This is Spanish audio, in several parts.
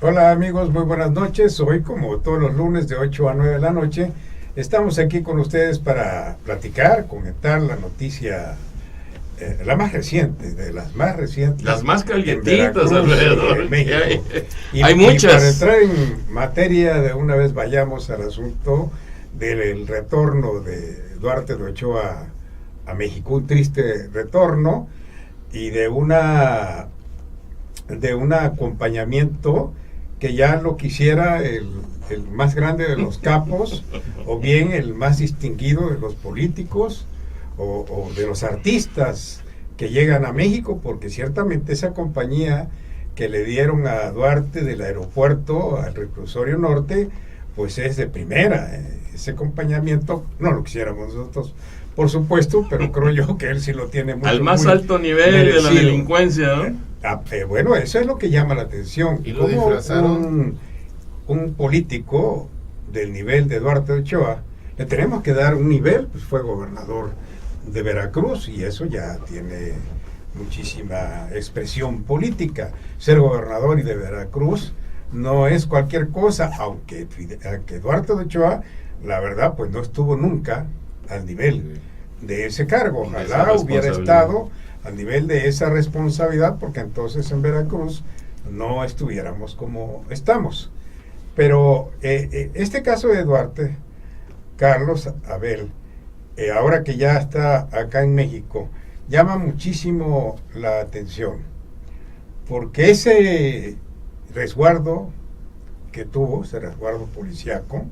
Hola amigos, muy buenas noches. Hoy, como todos los lunes de 8 a 9 de la noche, estamos aquí con ustedes para platicar, comentar la noticia, la más reciente, de las más recientes. Las más en calientitas Veracruz, alrededor. en México. Hay Y muchas. para entrar en materia, de una vez vayamos al asunto del retorno de Duarte de Ochoa a México, un triste retorno y de un acompañamiento que ya lo quisiera el más grande de los capos, o bien el más distinguido de los políticos, o de los artistas que llegan a México, porque ciertamente esa compañía que le dieron a Duarte del aeropuerto al reclusorio norte, pues es de primera. Ese acompañamiento no lo quisiéramos nosotros, por supuesto, pero creo yo que él sí lo tiene mucho, al más muy alto nivel merecido. de la delincuencia, ¿no? Bueno, eso es lo que llama la atención. Y lo Como disfrazaron. un político del nivel de Duarte de Ochoa, le tenemos que dar un nivel, pues fue gobernador de Veracruz y eso ya tiene muchísima expresión política. Ser gobernador y de Veracruz no es cualquier cosa, aunque Duarte de Ochoa, la verdad, pues no estuvo nunca al nivel de ese cargo. Ojalá hubiera estado al nivel de esa responsabilidad, porque entonces en Veracruz no estuviéramos como estamos. Pero este caso de Duarte, Carlos, Abel, ahora que ya está acá en México, llama muchísimo la atención, porque ese resguardo que tuvo, ese resguardo policíaco,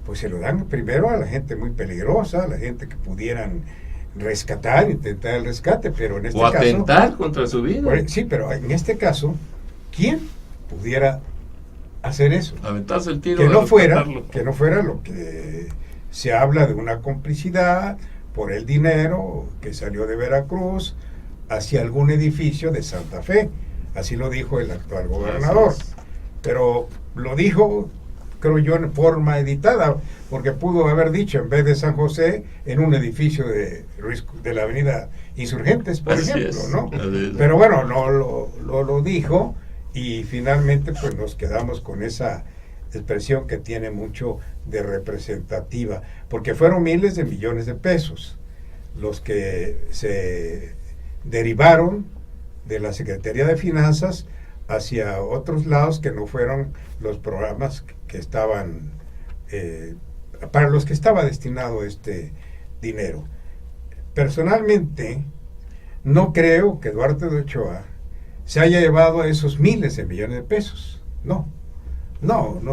pues se lo dan primero a la gente muy peligrosa, a la gente que pudieran rescatar, intentar el rescate, pero en este caso... O atentar contra su vida. Sí, pero en este caso, ¿quién pudiera hacer eso? Aventarse el tiro. Que no fuera rescatarlo. lo que se habla de una complicidad por el dinero que salió de Veracruz hacia algún edificio de Santa Fe. Así lo dijo el actual gobernador. Pero lo dijo, creo yo, en forma editada, porque pudo haber dicho, en vez de San José, en un edificio de la avenida Insurgentes, por ejemplo, ¿no? Pero bueno, no lo dijo, y finalmente pues nos quedamos con esa expresión que tiene mucho de representativa, porque fueron miles de millones de pesos los que se derivaron de la Secretaría de Finanzas hacia otros lados que no fueron los programas que estaban, para los que estaba destinado este dinero. Personalmente, no creo que Duarte de Ochoa se haya llevado esos miles de millones de pesos. No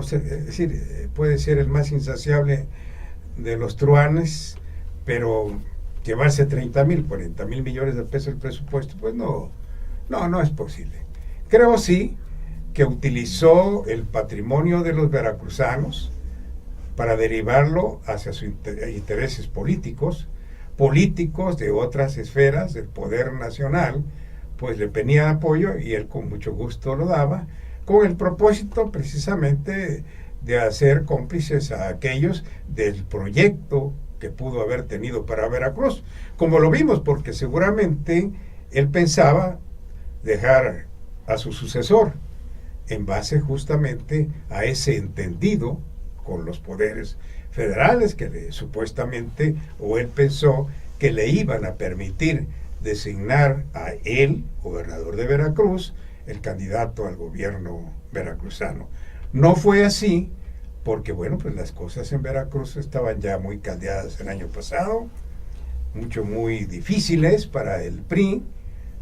sé, es decir, puede ser el más insaciable de los truanes, pero llevarse 30,000, 40,000 millones de pesos el presupuesto, pues no es posible. Creo sí que utilizó el patrimonio de los veracruzanos para derivarlo hacia sus intereses políticos de otras esferas del poder nacional, pues le pedían apoyo y él con mucho gusto lo daba, con el propósito precisamente de hacer cómplices a aquellos del proyecto que pudo haber tenido para Veracruz, como lo vimos, porque seguramente él pensaba dejar a su sucesor en base justamente a ese entendido con los poderes federales que supuestamente, o él pensó que le iban a permitir designar a él, gobernador de Veracruz, el candidato al gobierno veracruzano. No fue así, porque bueno, pues las cosas en Veracruz estaban ya muy caldeadas el año pasado, muy difíciles para el PRI,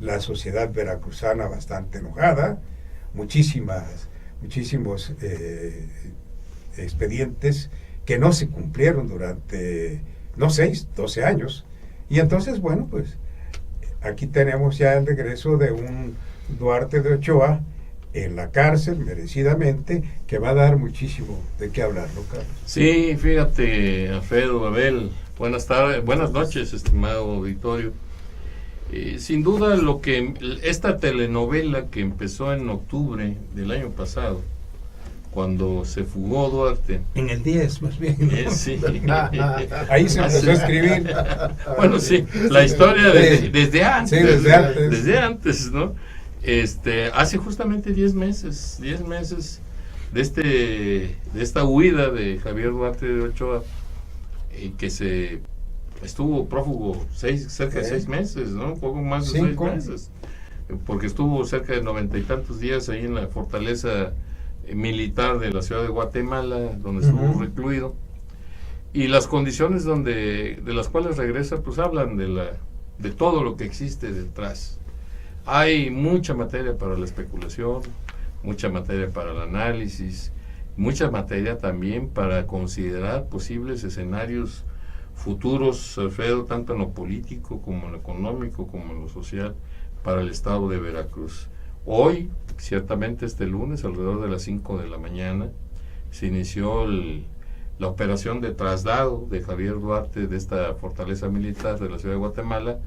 la sociedad veracruzana bastante enojada, muchísimos expedientes que no se cumplieron durante, 12 años. Y entonces, bueno, pues aquí tenemos ya el regreso de un Duarte de Ochoa en la cárcel, merecidamente, que va a dar muchísimo de qué hablar, ¿no, Carlos? Sí, fíjate, Alfredo, Abel, buenas tardes, buenas noches, estimado auditorio. Sin duda esta telenovela que empezó en octubre del año pasado, cuando se fugó Duarte. En el 10, más bien, ¿no? Sí. Ahí se empezó a escribir. Bueno, sí, la historia desde antes. Sí, desde antes. Desde antes, ¿no? Hace justamente 10 meses de esta huida de Javier Duarte de Ochoa, que se estuvo prófugo cerca de 6 meses, ¿no? Un poco más de 6 meses, porque estuvo cerca de 90 y tantos días ahí en la fortaleza militar de la ciudad de Guatemala, donde estuvo recluido, y las condiciones de las cuales regresa, pues hablan de todo lo que existe detrás. Hay mucha materia para la especulación, mucha materia para el análisis, mucha materia también para considerar posibles escenarios futuros, Alfredo, tanto en lo político como en lo económico como en lo social, para el estado de Veracruz. Hoy, ciertamente este lunes, alrededor de las 5 de la mañana, se inició la operación de traslado de Javier Duarte de esta fortaleza militar de la ciudad de Guatemala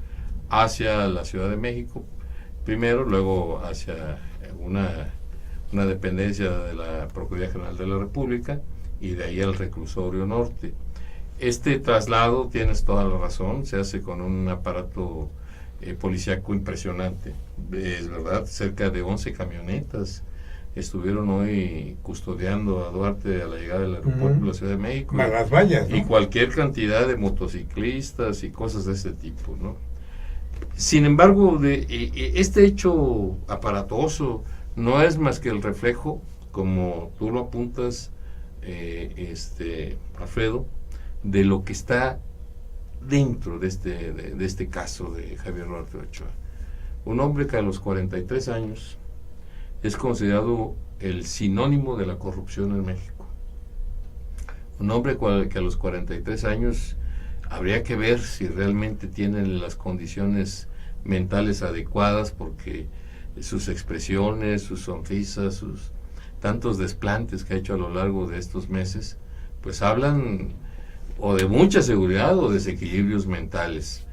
hacia la Ciudad de México, primero, luego hacia una dependencia de la Procuraduría General de la República y de ahí al reclusorio norte. Este traslado, tienes toda la razón, se hace con un aparato policíaco impresionante. Es verdad, cerca de 11 camionetas estuvieron hoy custodiando a Duarte a la llegada del aeropuerto de la Ciudad de México. Las vallas, ¿no? Y cualquier cantidad de motociclistas y cosas de ese tipo, ¿no? Sin embargo, este hecho aparatoso no es más que el reflejo, como tú lo apuntas, Alfredo, de lo que está dentro de este caso de Javier Duarte Ochoa. Un hombre que a los 43 años es considerado el sinónimo de la corrupción en México. Un hombre que a los 43 años habría que ver si realmente tienen las condiciones mentales adecuadas, porque sus expresiones, sus sonrisas, sus tantos desplantes que ha hecho a lo largo de estos meses, pues hablan o de mucha seguridad o desequilibrios mentales.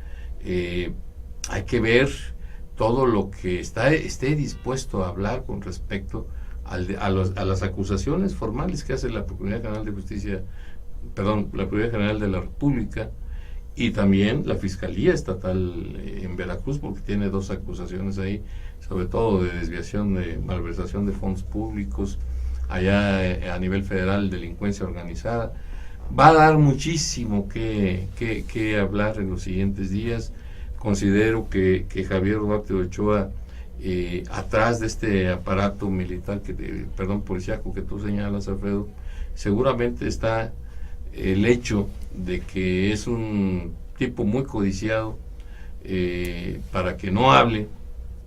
Hay que ver todo lo que esté dispuesto a hablar con respecto a las acusaciones formales que hace la Procuraduría General de Justicia, la Procuraduría General de la República, y también la Fiscalía Estatal en Veracruz, porque tiene 2 acusaciones ahí, sobre todo de desviación, de malversación de fondos públicos, allá a nivel federal, delincuencia organizada. Va a dar muchísimo que hablar en los siguientes días. Considero que Javier Duarte Ochoa, atrás de este aparato militar, policíaco que tú señalas, Alfredo, seguramente está el hecho de que es un tipo muy codiciado para que no hable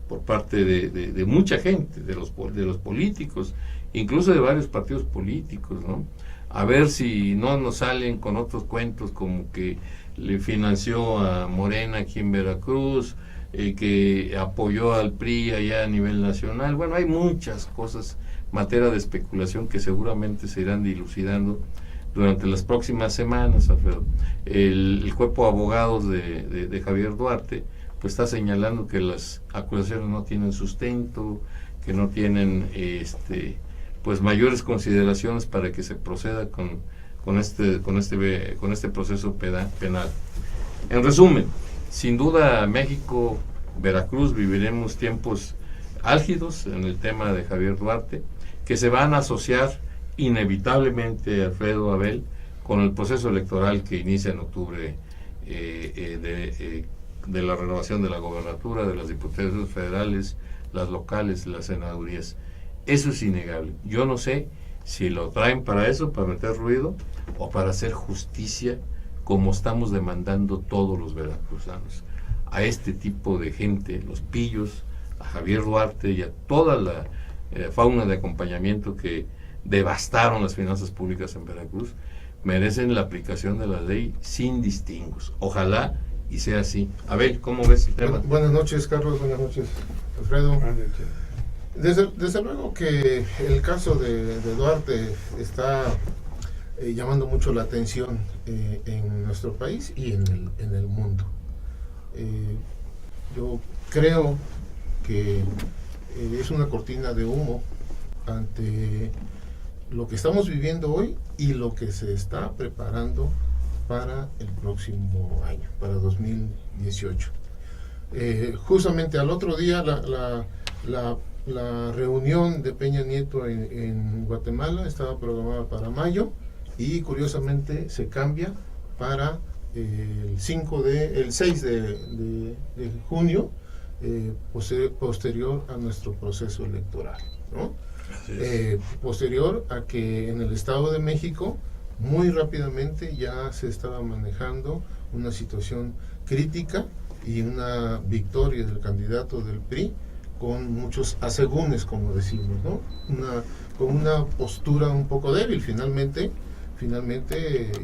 por parte de mucha gente, de los políticos, incluso de varios partidos políticos, ¿no? A ver si no nos salen con otros cuentos como que le financió a Morena aquí en Veracruz, que apoyó al PRI allá a nivel nacional. Bueno, hay muchas cosas, materia de especulación, que seguramente se irán dilucidando durante las próximas semanas, Alfredo. El cuerpo de abogados de Javier Duarte pues está señalando que las acusaciones no tienen sustento, que no tienen pues mayores consideraciones para que se proceda con este proceso penal. En resumen, sin duda México, Veracruz, viviremos tiempos álgidos en el tema de Javier Duarte, que se van a asociar inevitablemente, Alfredo, Abel, con el proceso electoral que inicia en octubre, de la renovación de la gobernatura, de las diputaciones federales, las locales, las senadurías. Eso es innegable. Yo no sé si lo traen para eso, para meter ruido, o para hacer justicia, como estamos demandando todos los veracruzanos, a este tipo de gente, los pillos, a Javier Duarte y a toda la fauna de acompañamiento que devastaron las finanzas públicas en Veracruz, merecen la aplicación de la ley sin distingos. Ojalá y sea así. Abel, ¿cómo ves el tema? Buenas noches, Carlos. Buenas noches, Alfredo. Desde luego que el caso de Duarte está llamando mucho la atención en nuestro país y en el mundo. Yo creo que es una cortina de humo ante lo que estamos viviendo hoy y lo que se está preparando para el próximo año, para 2018. Justamente al otro día, La reunión de Peña Nieto en Guatemala estaba programada para mayo y curiosamente se cambia para el 6 de junio, posterior a nuestro proceso electoral, ¿no? Posterior a que en el Estado de México muy rápidamente ya se estaba manejando una situación crítica y una victoria del candidato del PRI con muchos asegúnes, como decimos, ¿no? Con una postura un poco débil. Finalmente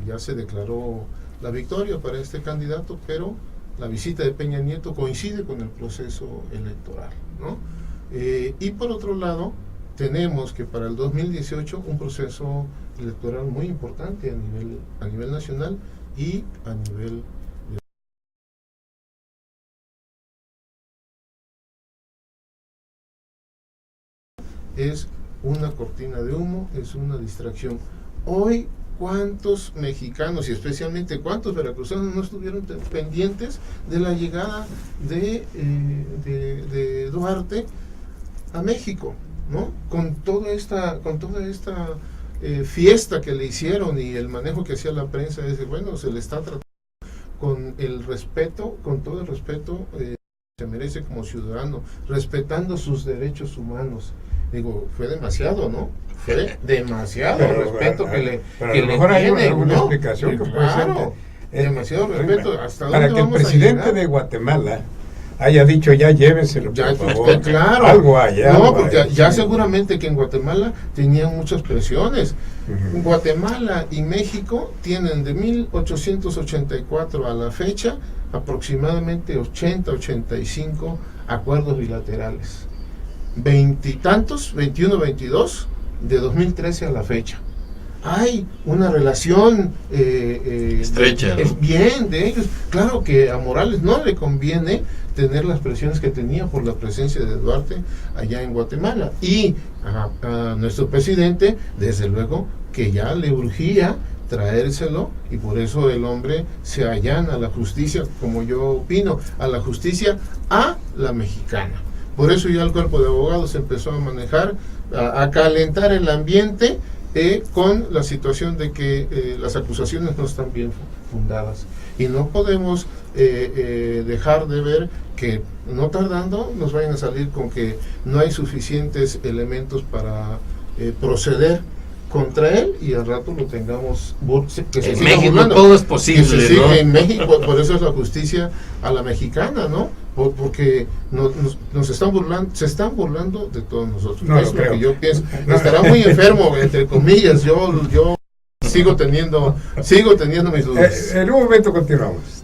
ya se declaró la victoria para este candidato, pero la visita de Peña Nieto coincide con el proceso electoral, ¿no? Y por otro lado, tenemos que para el 2018 un proceso electoral muy importante a nivel nacional y a nivel es una cortina de humo, es una distracción. Hoy, ¿cuántos mexicanos y especialmente cuántos veracruzanos no estuvieron pendientes de la llegada de Duarte a México, ¿no? Con toda esta fiesta que le hicieron y el manejo que hacía la prensa, es bueno, se le está tratando con el respeto, con todo el respeto se merece como ciudadano, respetando sus derechos humanos. Digo, fue demasiado, ¿no? Fue demasiado respeto que le tiene, alguna ¿no? explicación que claro, demasiado respeto. ¿Hasta dónde para que el vamos a presidente llegar? de Guatemala haya dicho ya llévenselo, Ya, por favor. claro. Algo haya. No, porque ya seguramente que en Guatemala tenían muchas presiones. Guatemala y México tienen de 1884 a la fecha aproximadamente 85 acuerdos bilaterales. 21, 22 de 2013 a la fecha. Hay una relación estrecha, ¿no? Es bien de ellos. Claro que a Morales no le conviene tener las presiones que tenía por la presencia de Duarte allá en Guatemala. Y a nuestro presidente, desde luego, que ya le urgía traérselo, y por eso el hombre se allana a la justicia, como yo opino, a la justicia a la mexicana. Por eso ya el cuerpo de abogados empezó a manejar, a calentar el ambiente con la situación de que las acusaciones no están bien fundadas. Y no podemos dejar de ver que no tardando nos vayan a salir con que no hay suficientes elementos para proceder contra él y al rato lo tengamos que se en siga México burlando. todo es posible, Que se ¿no? siga en México, por eso es la justicia a la mexicana, ¿no? Porque nos están burlando, se están burlando de todos nosotros. No, es lo creo. que yo pienso. Estará muy enfermo, entre comillas. Yo sigo teniendo mis dudas. En un momento continuamos.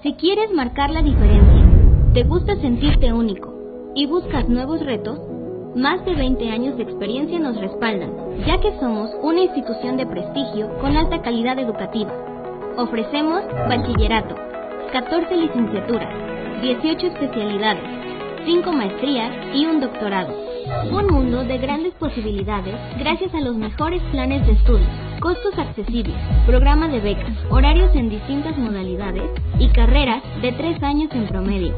Si quieres marcar la diferencia, te gusta sentirte único y buscas nuevos retos, más de 20 años de experiencia nos respaldan, ya que somos una institución de prestigio con alta calidad educativa. Ofrecemos bachillerato, 14 licenciaturas, 18 especialidades, 5 maestrías y un doctorado. Un mundo de grandes posibilidades gracias a los mejores planes de estudio, costos accesibles, programa de becas, horarios en distintas modalidades y carreras de 3 años en promedio.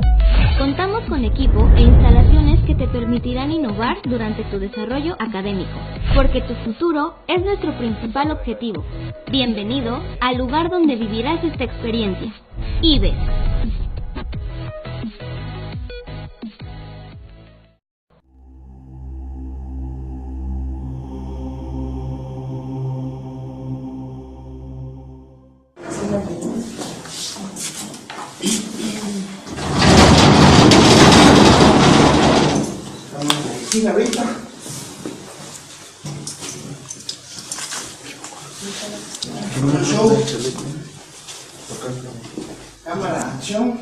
Contamos con equipo e instalaciones que te permitirán innovar durante tu desarrollo académico, porque tu futuro es nuestro principal objetivo. Bienvenido al lugar donde vivirás esta experiencia. IBES. Ahorita. Show. Cámara, acción.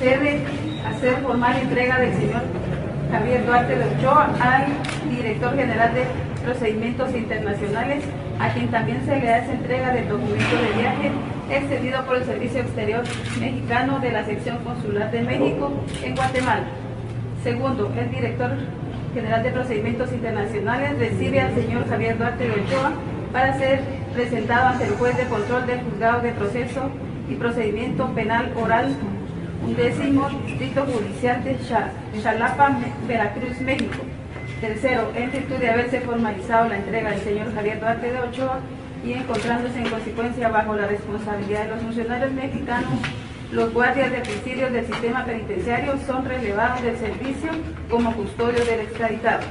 Procede a hacer formal entrega del señor Javier Duarte de Ochoa al director general de Procedimientos Internacionales, a quien también se le hace entrega del documento de viaje expedido por el Servicio Exterior Mexicano de la Sección Consular de México en Guatemala. Segundo, el director general de Procedimientos Internacionales recibe al señor Javier Duarte de Ochoa para ser presentado ante el juez de control del Juzgado de Proceso y Procedimiento Penal Oral 11º Distrito Judicial de Xalapa, Veracruz, México. Tercero, en virtud de haberse formalizado la entrega del señor Javier Duarte de Ochoa y encontrándose en consecuencia bajo la responsabilidad de los funcionarios mexicanos, los guardias de presidios del sistema penitenciario son relevados del servicio como custodios del extraditado.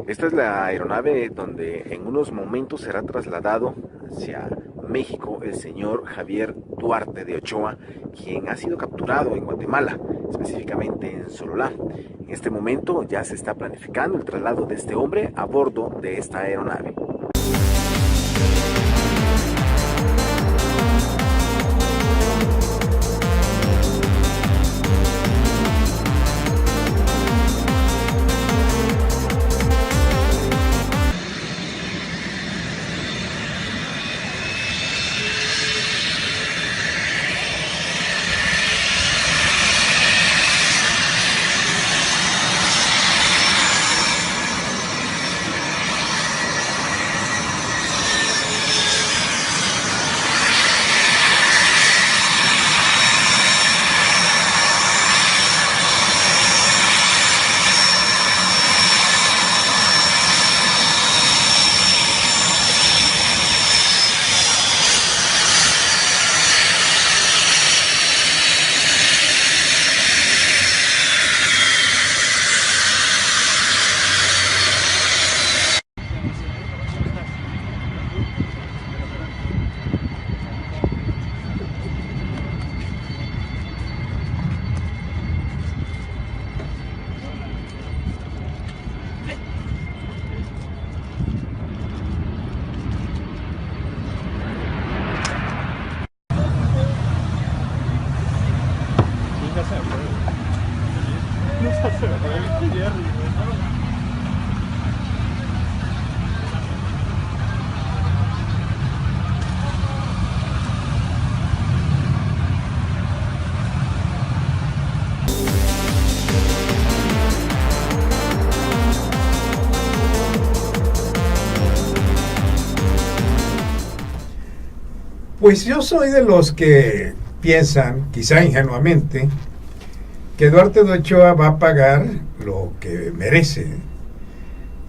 Esta es la aeronave donde en unos momentos será trasladado hacia México el señor Javier Duarte de Ochoa, quien ha sido capturado en Guatemala, específicamente en Sololá. En este momento ya se está planificando el traslado de este hombre a bordo de esta aeronave. Pues yo soy de los que piensan, quizá ingenuamente, que Duarte de Ochoa va a pagar lo que merece.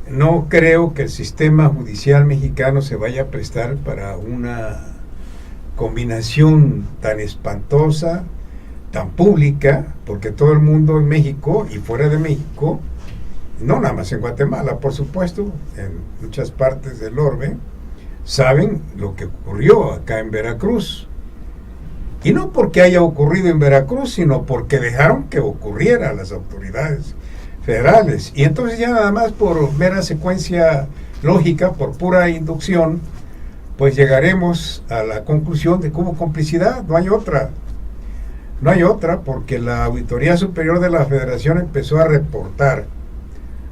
No creo que el sistema judicial mexicano se vaya a prestar para una combinación tan espantosa, tan pública, porque todo el mundo en México y fuera de México, no nada más en Guatemala, por supuesto, en muchas partes del orbe, saben lo que ocurrió acá en Veracruz. Y no porque haya ocurrido en Veracruz, sino porque dejaron que ocurriera las autoridades federales. Y entonces ya nada más por mera secuencia lógica, por pura inducción, pues llegaremos a la conclusión de que hubo complicidad, no hay otra. No hay otra, porque la Auditoría Superior de la Federación empezó a reportar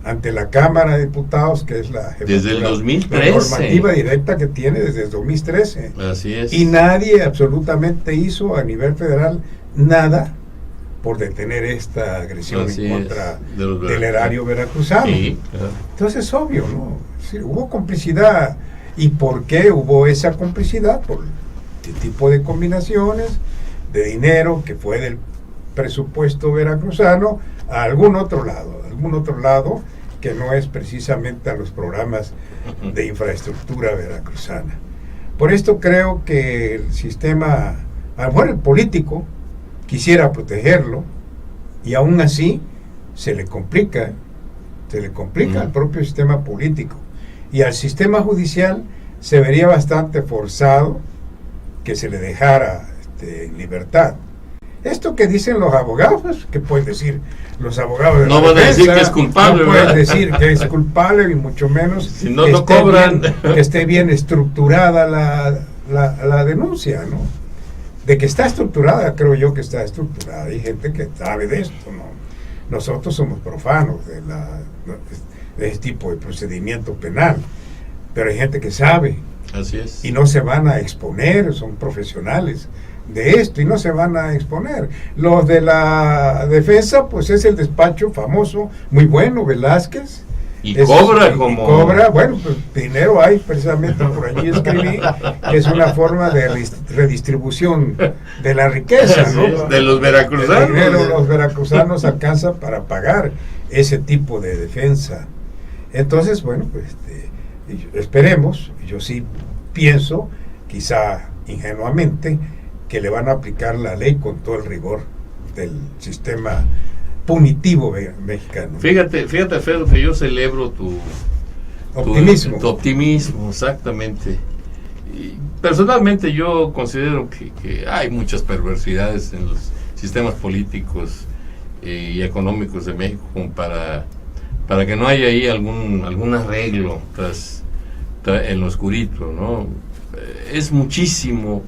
ante la Cámara de Diputados, que es la desde el 2013. La normativa directa que tiene desde el 2013. Así es. Y nadie absolutamente hizo a nivel federal nada por detener esta agresión Así en contra de del erario veracruzano. Sí, claro. Entonces es obvio, ¿no? Sí, hubo complicidad. ¿Y por qué hubo esa complicidad? Por el tipo de combinaciones de dinero que fue del presupuesto veracruzano a algún otro lado que no es precisamente a los programas de infraestructura veracruzana. Por esto creo que el sistema, a lo mejor el político, quisiera protegerlo y aún así se le complica al propio sistema político, y al sistema judicial se vería bastante forzado que se le dejara en libertad. Esto que dicen los abogados, ¿qué pueden decir los abogados de no la van defensa? a decir que es culpable, no pueden ¿verdad? decir que es culpable, y mucho menos si no que lo cobran. que esté bien estructurada la denuncia, ¿no? De que está estructurada, creo yo que está estructurada. Hay gente que sabe de esto, ¿no? Nosotros somos profanos de este tipo de procedimiento penal, pero hay gente que sabe. Así es. Y no se van a exponer, son profesionales de esto y no se van a exponer. Los de la defensa, pues es el despacho famoso, muy bueno, Velázquez. Y cobra como... Cobra, bueno, pues dinero hay, precisamente por allí escribí, que es una forma de redistribución de la riqueza, ¿no? De los veracruzanos. El dinero de los veracruzanos alcanza para pagar ese tipo de defensa. Entonces, bueno, pues esperemos, yo sí pienso, quizá ingenuamente, que le van a aplicar la ley con todo el rigor del sistema punitivo mexicano. Fíjate, Alfredo, que yo celebro tu optimismo, exactamente. Y personalmente yo considero que hay muchas perversidades en los sistemas políticos y económicos de México como para que no haya ahí algún arreglo en lo oscurito, ¿no? Es muchísimo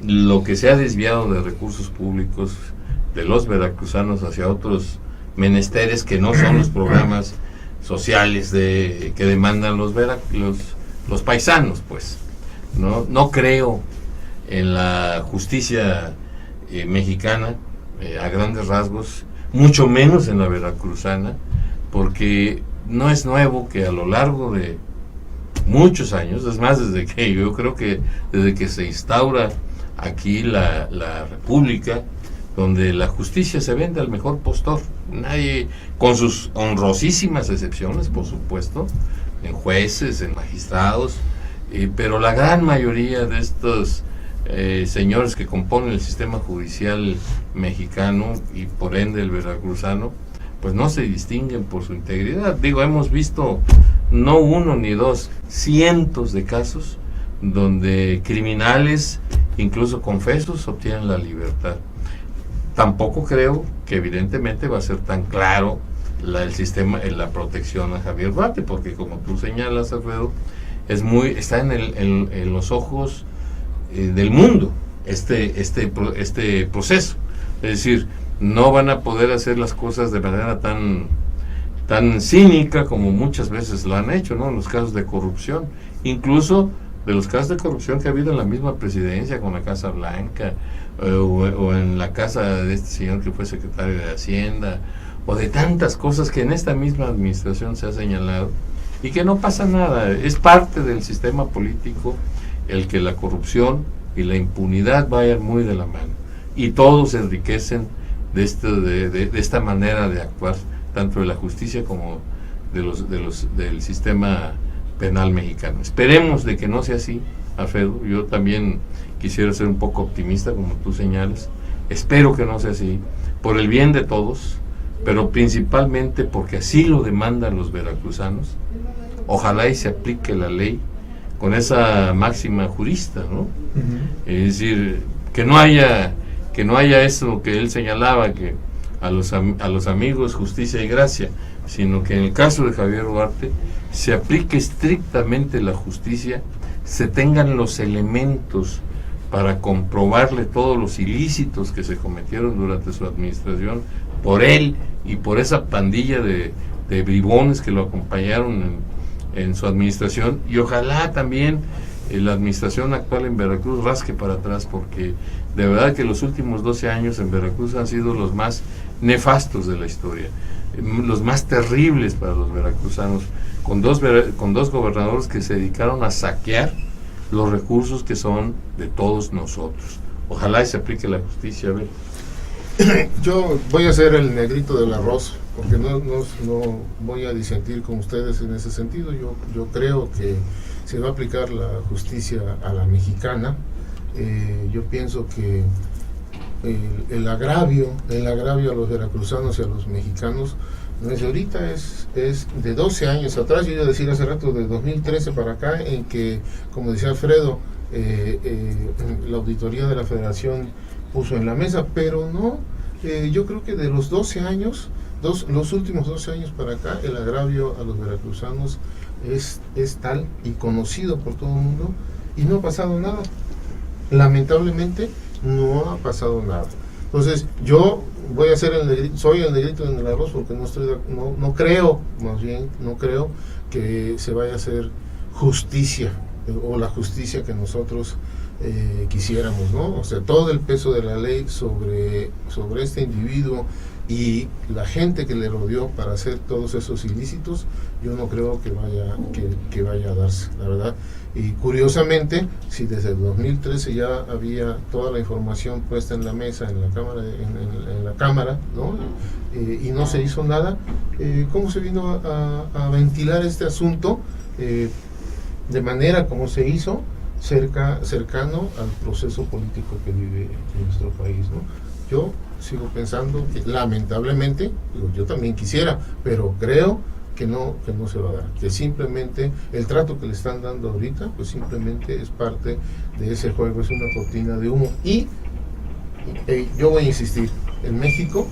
lo que se ha desviado de recursos públicos de los veracruzanos hacia otros menesteres que no son los programas sociales que demandan los paisanos, pues. No creo en la justicia mexicana a grandes rasgos, mucho menos en la veracruzana, porque no es nuevo que a lo largo de muchos años, es más, desde que se instaura aquí la República, donde la justicia se vende al mejor postor. Nadie, con sus honrosísimas excepciones, por supuesto, en jueces, en magistrados, pero la gran mayoría de estos señores que componen el sistema judicial mexicano y por ende el veracruzano, pues no se distinguen por su integridad. Digo, hemos visto no uno ni dos, cientos de casos donde criminales, incluso confesos, obtienen la libertad. Tampoco creo que evidentemente va a ser tan claro el sistema, la protección a Javier Duarte, porque como tú señalas, Alfredo, está en los ojos del mundo este proceso. Es decir, no van a poder hacer las cosas de manera tan cínica como muchas veces lo han hecho, ¿no? En los casos de corrupción, incluso de los casos de corrupción que ha habido en la misma presidencia, con la Casa Blanca, o en la casa de este señor que fue secretario de Hacienda, o de tantas cosas que en esta misma administración se ha señalado, y que no pasa nada. Es parte del sistema político el que la corrupción y la impunidad vayan muy de la mano, y todos se enriquecen de esta manera de actuar, tanto de la justicia como del sistema penal mexicano. Esperemos de que no sea así, Alfredo. Yo también quisiera ser un poco optimista, como tú señalas. Espero que no sea así, por el bien de todos, pero principalmente porque así lo demandan los veracruzanos. Ojalá y se aplique la ley con esa máxima jurista, ¿no? Es decir, que no haya eso que él señalaba, que a los amigos justicia y gracia, sino que en el caso de Javier Duarte se aplique estrictamente la justicia, se tengan los elementos para comprobarle todos los ilícitos que se cometieron durante su administración por él y por esa pandilla de bribones que lo acompañaron en su administración, y ojalá también la administración actual en Veracruz rasque para atrás, porque de verdad que los últimos 12 años en Veracruz han sido los más nefastos de la historia, los más terribles para los veracruzanos, con dos gobernadores que se dedicaron a saquear los recursos que son de todos nosotros. Ojalá y se aplique la justicia. A ver. Yo voy a ser el negrito del arroz, porque no voy a disentir con ustedes en ese sentido. Yo creo que se va a aplicar la justicia a la mexicana. Yo pienso que el agravio a los veracruzanos y a los mexicanos no es de ahorita, es de 12 años atrás. Yo iba a decir hace rato, de 2013 para acá, en que, como decía Alfredo, la auditoría de la Federación puso en la mesa, pero no, yo creo que de los 12 años, los últimos 12 años para acá, el agravio a los veracruzanos es tal y conocido por todo el mundo, y no ha pasado nada. Lamentablemente no ha pasado nada. Entonces yo voy a ser soy el negrito en el arroz, porque no creo que se vaya a hacer justicia, o la justicia que nosotros quisiéramos, ¿no? O sea, todo el peso de la ley sobre este individuo y la gente que le rodeó para hacer todos esos ilícitos, yo no creo que vaya a darse, la verdad. Y curiosamente, si desde el 2013 ya había toda la información puesta en la mesa, en la cámara, ¿no? Y no se hizo nada, ¿cómo se vino a ventilar este asunto de manera como se hizo, cercano al proceso político que vive nuestro país, ¿no? Yo sigo pensando que, lamentablemente, yo también quisiera, pero creo que no se va a dar, que simplemente el trato que le están dando ahorita, pues simplemente es parte de ese juego, es una cortina de humo. Y yo voy a insistir, en México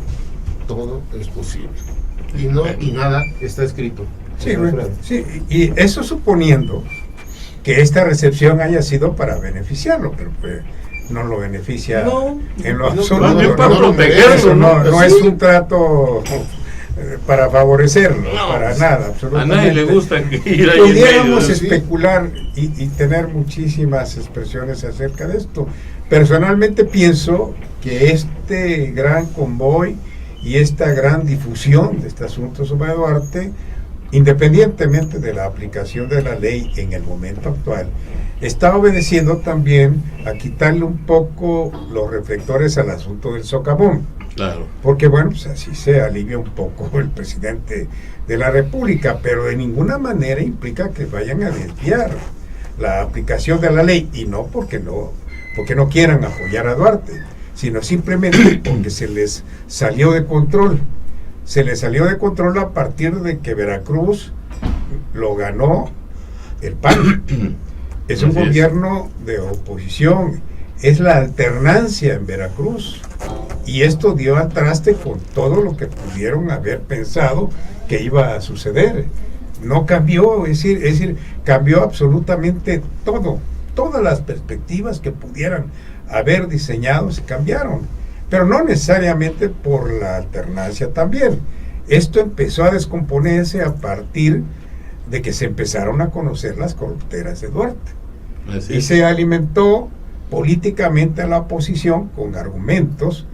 todo es posible, y nada está escrito. Sí, sí, y eso suponiendo que esta recepción haya sido para beneficiarlo, pero pues no lo beneficia en lo absoluto. No es un trato para favorecerlo, para nada, absolutamente. A nadie le gusta ir ahí. Pudiéramos especular y tener muchísimas expresiones acerca de esto. Personalmente pienso que este gran convoy y esta gran difusión de este asunto sobre Duarte, independientemente de la aplicación de la ley en el momento actual, está obedeciendo también a quitarle un poco los reflectores al asunto del socavón. Claro. Porque bueno, pues así se alivia un poco el presidente de la República, pero de ninguna manera implica que vayan a desviar la aplicación de la ley, y no porque no quieran apoyar a Duarte, sino simplemente porque se les salió de control. Se les salió de control a partir de que Veracruz lo ganó el PAN. Es un gobierno de oposición, es la alternancia en Veracruz, y esto dio al traste con todo lo que pudieron haber pensado que iba a suceder. No cambió, es decir, cambió absolutamente todo. Todas las perspectivas que pudieran haber diseñado se cambiaron, pero no necesariamente por la alternancia también. Esto empezó a descomponerse a partir de que se empezaron a conocer las corruptelas de Duarte. Y se alimentó políticamente a la oposición con argumentos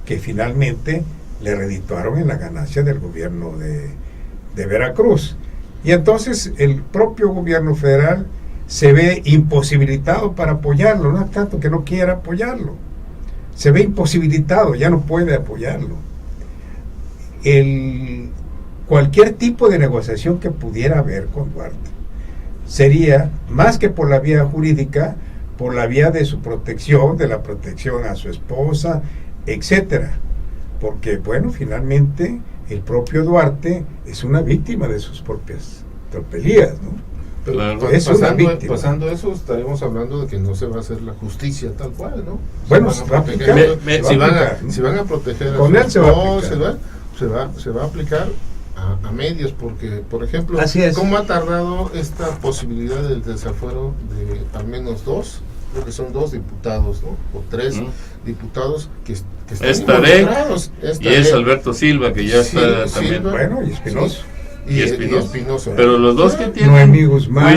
que finalmente le redituaron en la ganancia del gobierno de Veracruz. Y entonces el propio gobierno federal se ve imposibilitado para apoyarlo, no es tanto que no quiera apoyarlo, se ve imposibilitado, ya no puede apoyarlo. Cualquier tipo de negociación que pudiera haber con Duarte sería, más que por la vía jurídica, por la vía de su protección, de la protección a su esposa, etcétera, porque bueno, finalmente el propio Duarte es una víctima de sus propias tropelías, ¿no? Pero Claro. Es una víctima. pasando eso, estaremos hablando de que no se va a hacer la justicia tal cual, ¿no? Bueno, se se va a proteger, aplicar, si van a proteger a con su él se va a esposa, aplicar. se va a aplicar a medios, porque, por ejemplo, Así es. ¿cómo ha tardado esta posibilidad del desafuero de al menos dos? Creo que son 2 diputados, ¿no? O 3 diputados que están Es Tarek involucrados. y es Alberto Silva, que ya Sí, está Silva. también. Bueno, y Espinosa. Y Espinosa. Espinosa. Pero los dos que tienen Noemí Guzmán,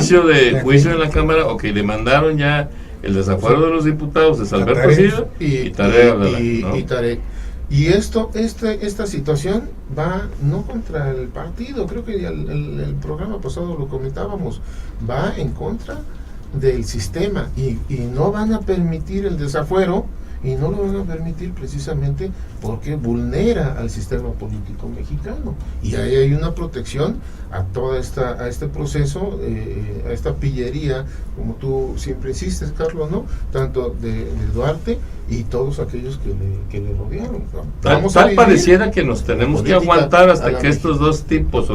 juicio en la Cámara, o que demandaron ya el desafuero de los diputados, es Alberto Tarek. Silva y Tarek Abdalá, ¿no? y Tarek. Y esta situación va no contra el partido, creo que el programa pasado lo comentábamos, va en contra del sistema y no van a permitir el desafuero, y no lo van a permitir precisamente porque vulnera al sistema político mexicano, y ahí hay una protección a este proceso, a esta pillería, como tú siempre insistes, Carlos, ¿no? Tanto de Duarte y todos aquellos que le rodearon, ¿no? Tal vivir pareciera que nos tenemos que política aguantar a hasta la que estos México. dos tipos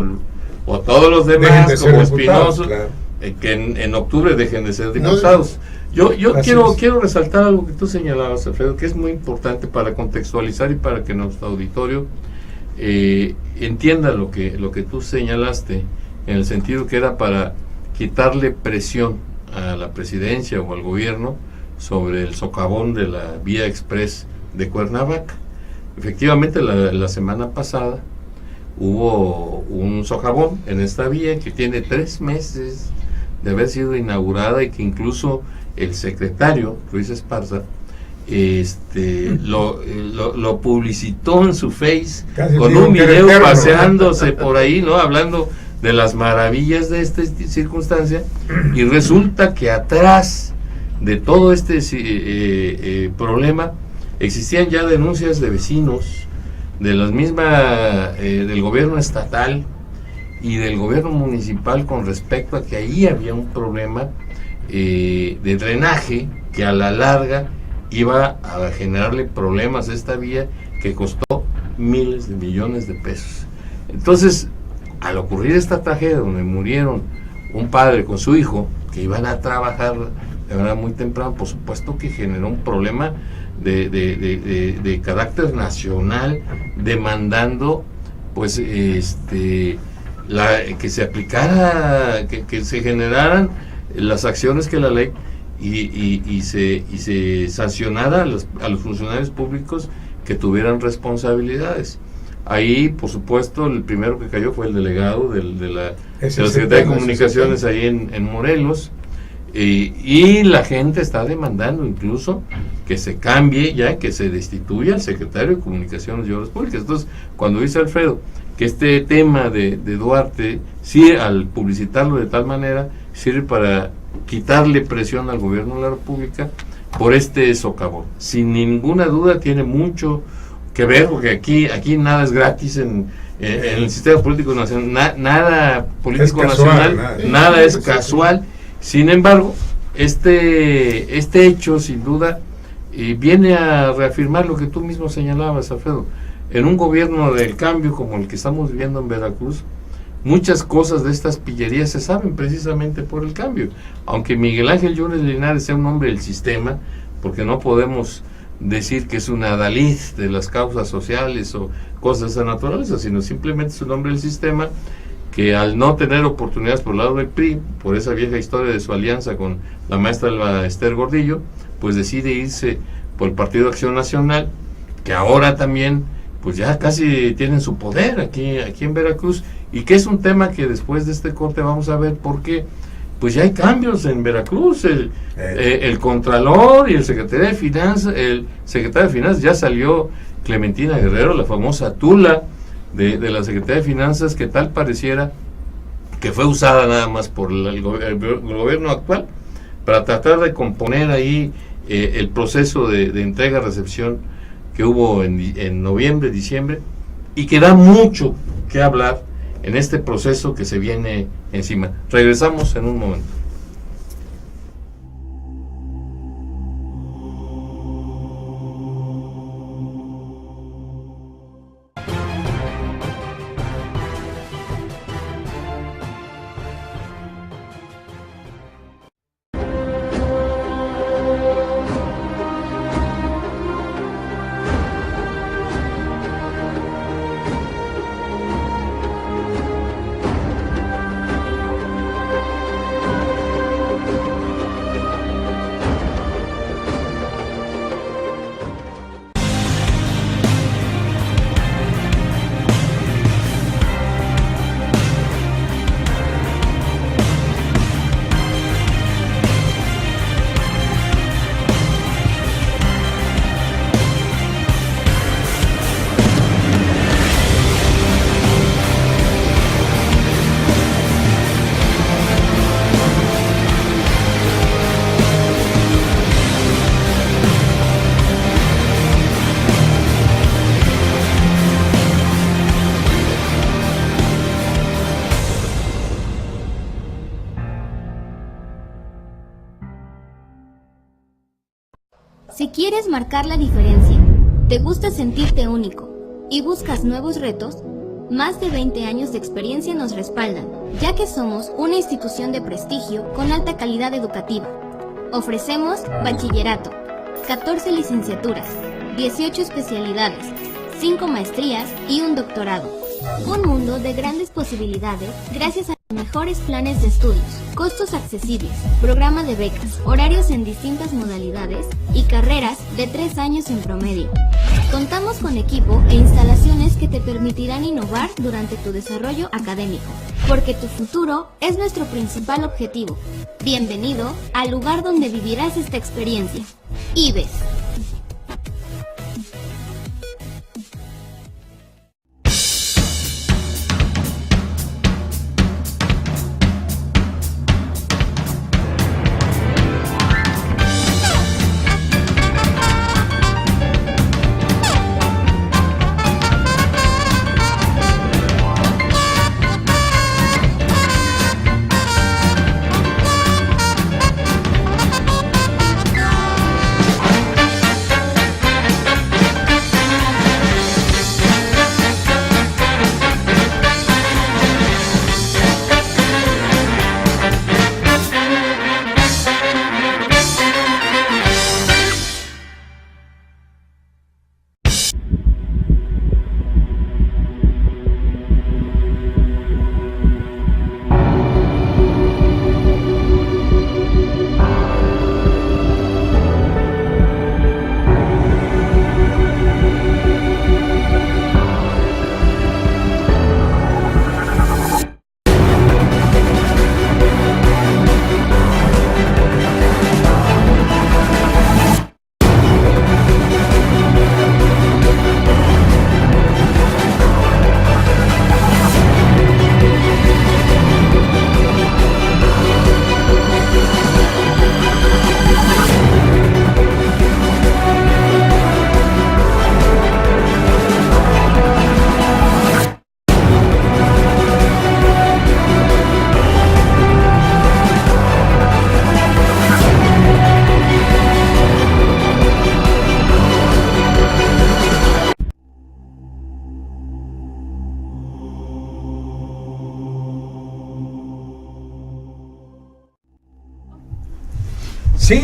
o todos los Dejen demás, de ser como diputados, Espinosa, claro. que en octubre dejen de ser No, diputados. Yo Así quiero es. quiero resaltar algo que tú señalabas, Alfredo, que es muy importante para contextualizar y para que nuestro auditorio entienda lo que tú señalaste, en el sentido que era para quitarle presión a la presidencia o al gobierno sobre el socavón de la vía express de Cuernavaca. Efectivamente, la semana pasada hubo un socavón en esta vía que tiene 3 meses de haber sido inaugurada, y que incluso el secretario Ruiz Esparza lo publicitó en su Face Casi con digo un que era video eterno, paseándose por ahí, ¿no? Hablando de las maravillas de esta circunstancia, y resulta que atrás de todo este problema existían ya denuncias de vecinos, de las mismas del gobierno estatal y del gobierno municipal, con respecto a que ahí había un problema de drenaje que a la larga iba a generarle problemas a esta vía, que costó miles de millones de pesos. Entonces, al ocurrir esta tragedia donde murieron un padre con su hijo, que iban a trabajar de verdad muy temprano, por supuesto que generó un problema de carácter nacional, demandando pues que se aplicara, que se generaran las acciones que la ley y se sancionara a los funcionarios públicos que tuvieran responsabilidades. Ahí, por supuesto, el primero que cayó fue el delegado de la Secretaría de Comunicaciones ahí en Morelos, y la gente está demandando incluso que se cambie ya, que se destituya al secretario de Comunicaciones y Obras Públicas. Entonces, cuando dice Alfredo que este tema de Duarte, sí, al publicitarlo de tal manera, sirve para quitarle presión al gobierno de la República por este socavón. Sin ninguna duda tiene mucho que ver, porque aquí nada es gratis en el sistema político nacional, nada político Es casual, nacional, nada es casual. Sin embargo, este hecho sin duda viene a reafirmar lo que tú mismo señalabas, Alfredo. En un gobierno del cambio como el que estamos viviendo en Veracruz, muchas cosas de estas pillerías se saben precisamente por el cambio. Aunque Miguel Ángel Yunes Linares sea un hombre del sistema, porque no podemos decir que es un adalid de las causas sociales o cosas de esa naturaleza, sino simplemente es un hombre del sistema que, al no tener oportunidades por el lado del PRI, por esa vieja historia de su alianza con la maestra Esther Gordillo, pues decide irse por el Partido Acción Nacional, que ahora también pues ya casi tienen su poder aquí en Veracruz, y que es un tema que después de este corte vamos a ver, porque pues ya hay cambios en Veracruz. El Contralor y el Secretario de Finanzas, ya salió Clementina Guerrero, la famosa tula de la Secretaría de Finanzas, que tal pareciera que fue usada nada más por el gobierno actual para tratar de componer ahí el proceso de entrega-recepción que hubo en noviembre, diciembre, y que da mucho que hablar en este proceso que se viene encima. Regresamos en un momento. Si quieres marcar la diferencia, te gusta sentirte único y buscas nuevos retos, más de 20 años de experiencia nos respaldan, ya que somos una institución de prestigio con alta calidad educativa. Ofrecemos bachillerato, 14 licenciaturas, 18 especialidades, 5 maestrías y un doctorado. Un mundo de grandes posibilidades gracias a los mejores planes de estudios, costos accesibles, programa de becas, horarios en distintas modalidades y carreras de 3 años en promedio. Contamos con equipo e instalaciones que te permitirán innovar durante tu desarrollo académico, porque tu futuro es nuestro principal objetivo. Bienvenido al lugar donde vivirás esta experiencia. IBES.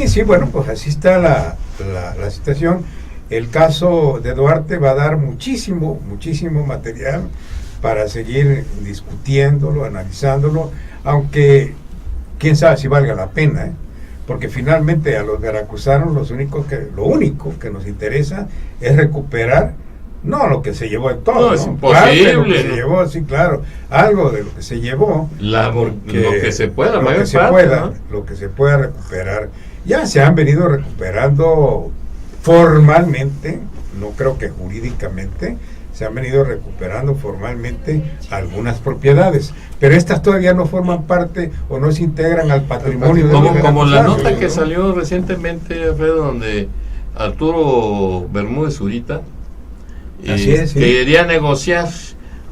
Sí, bueno, pues así está la situación. El caso de Duarte va a dar muchísimo material para seguir discutiéndolo, analizándolo, aunque quién sabe si valga la pena, ¿eh? Porque finalmente a los veracruzanos lo único que nos interesa es recuperar, no lo que se llevó en todo, no, es imposible, lo que se llevó, sí, claro, algo de lo que se llevó, lo que se pueda, lo que se pueda recuperar. Ya se han venido recuperando formalmente, no creo que jurídicamente, se han venido recuperando formalmente algunas propiedades, pero estas todavía no forman parte o no se integran al patrimonio de los como la veracruzanos, nota que ¿no? salió recientemente, Alfredo, donde Arturo Bermúdez Zurita Así es, sí. quería negociar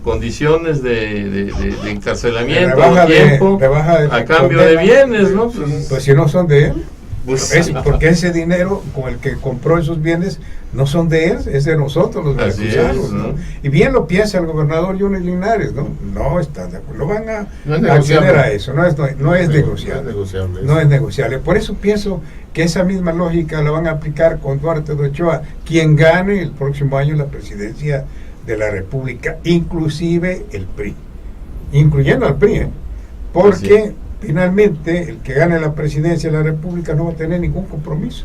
condiciones de encarcelamiento, Rebaja tiempo, rebaja a cambio de condena. bienes, ¿no? Pues si no son de él, Pues, es porque ese dinero con el que compró esos bienes no son de él, es de nosotros los Así veracruzanos, es, ¿no? ¿no? Y bien lo piensa el gobernador Yunes Linares, ¿no? No están de acuerdo, no van a No es acceder negociable. a eso, no es negociable. No es negociable. No es negociable. Por eso pienso que esa misma lógica la van a aplicar con Duarte de Ochoa, quien gane el próximo año la presidencia de la República, inclusive el PRI, incluyendo al PRI, porque finalmente el que gane la presidencia de la República no va a tener ningún compromiso.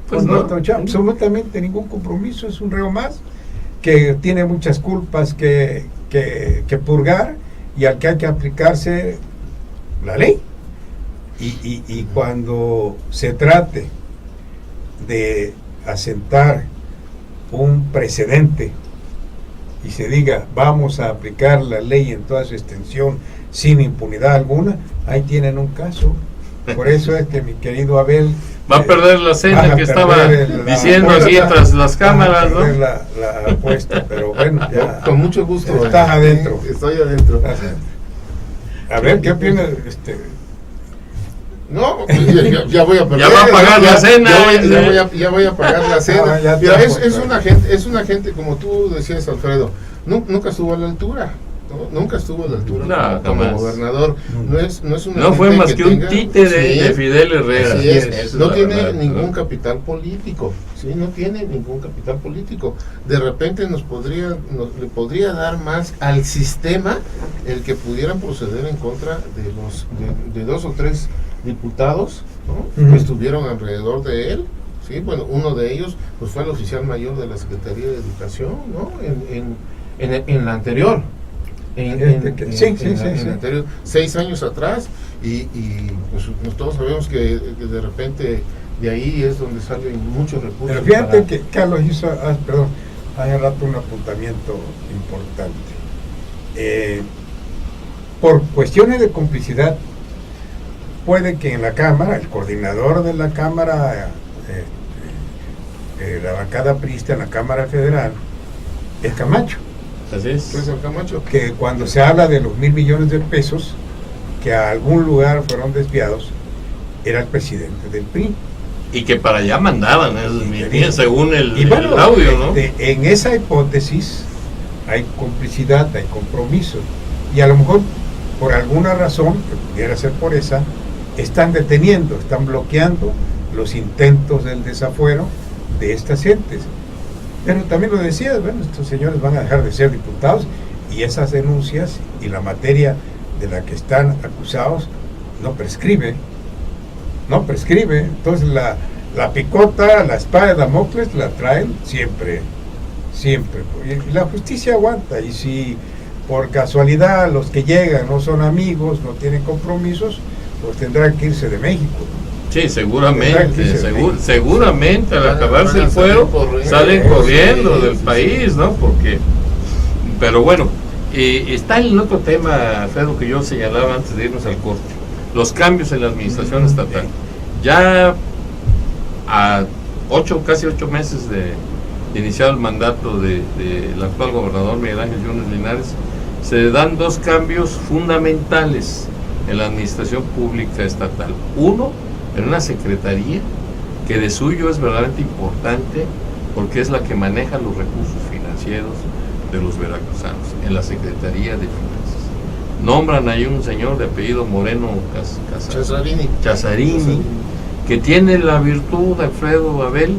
Pues Con no. Duarte de Ochoa, absolutamente ningún compromiso, es un reo más que tiene muchas culpas que purgar y al que hay que aplicarse la ley. Y cuando se trate de asentar un precedente y se diga vamos a aplicar la ley en toda su extensión sin impunidad alguna, ahí tienen un caso. Por eso es que mi querido Abel va a perder la cena que estaba diciendo aquí tras las cámaras, ¿no? La apuesta, pero bueno, ya Con mucho gusto. estás adentro. Estoy adentro. A ver, ¿qué opinas? No, ya voy a perder. Ya va a pagar la cena. Ya voy a pagar la cena. Ya Mira, está, es una gente, como tú decías, Alfredo, nunca estuvo a la altura. ¿no? Nunca estuvo a la altura No, como jamás. gobernador. No es una No fue gente más que un tenga- títere Sí, de Fidel Herrera. así es. Esa es No la tiene verdad, ningún ¿no? capital político, ¿sí? No tiene ningún capital político. De repente le podría dar más al sistema el que pudieran proceder en contra de dos o tres diputados, ¿no? Ujú. Que estuvieron alrededor de él. Sí, bueno, uno de ellos pues fue el oficial mayor de la Secretaría de Educación, ¿no? En la anterior. Sí. La anterior, 6 años atrás, y pues todos sabemos que de repente de ahí es donde salen muchos recursos. Pero fíjate para- que Carlos hizo, hace rato un apuntamiento importante. Por cuestiones de complicidad, puede que en la Cámara, el coordinador de la Cámara, la bancada priista en la Cámara Federal, es Camacho, Así es. César Camacho. que cuando se habla de los 1,000 millones de pesos que a algún lugar fueron desviados, era el presidente del PRI. Y que para allá mandaban, según Y bueno, el audio, ¿no? en esa hipótesis hay complicidad, hay compromiso. Y a lo mejor, por alguna razón, que pudiera ser por esa, están deteniendo, están bloqueando los intentos del desafuero de estas gentes. Pero también lo decías, bueno, estos señores van a dejar de ser diputados y esas denuncias y la materia de la que están acusados no prescribe. Entonces la picota, la espada de Damocles la traen siempre. Y la justicia aguanta, y si por casualidad los que llegan no son amigos, no tienen compromisos, pues tendrán que irse de México. Sí, seguramente, México. seguramente al acabarse el fuero salen corriendo del país, ¿no? Pero bueno, está el otro tema, Fedo, que yo señalaba antes de irnos al corte, los cambios en la administración estatal. Ya a casi 8 meses de iniciado el mandato del actual gobernador Miguel Ángel Yunes Linares, se dan 2 cambios fundamentales en la administración pública estatal. Uno, en una secretaría que de suyo es verdaderamente importante porque es la que maneja los recursos financieros de los veracruzanos, en la Secretaría de Finanzas. Nombran ahí un señor de apellido Moreno Chazarini, que tiene la virtud, Alfredo Abel,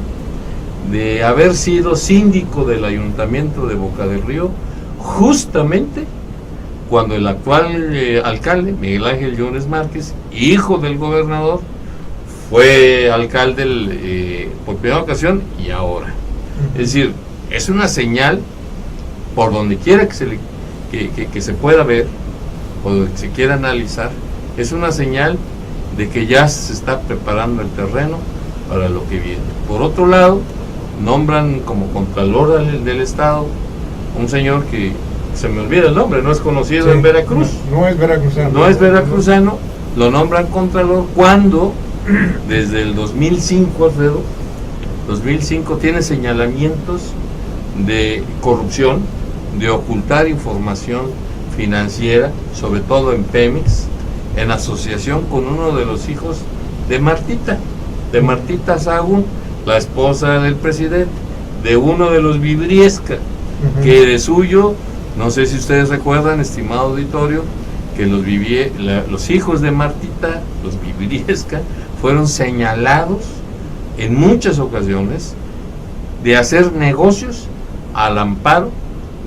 de haber sido síndico del Ayuntamiento de Boca del Río, justamente cuando el actual alcalde, Miguel Ángel Yunes Márquez, hijo del gobernador, fue alcalde por primera ocasión y ahora. Es decir, es una señal, por donde quiera que se pueda ver, o donde se quiera analizar, es una señal de que ya se está preparando el terreno para lo que viene. Por otro lado, nombran como Contralor del Estado un señor que se me olvida el nombre, no es conocido Sí, en Veracruz. No es veracruzano. No es veracruzano, lo nombran contralor cuando desde el 2005, Alfredo, 2005 tiene señalamientos de corrupción, de ocultar información financiera, sobre todo en Pemex, en asociación con uno de los hijos de Martita Sahagún, la esposa del presidente, de uno de los Vibriesca, que de suyo, no sé si ustedes recuerdan, estimado auditorio, que los hijos de Martita, los Vibriesca, fueron señalados en muchas ocasiones de hacer negocios al amparo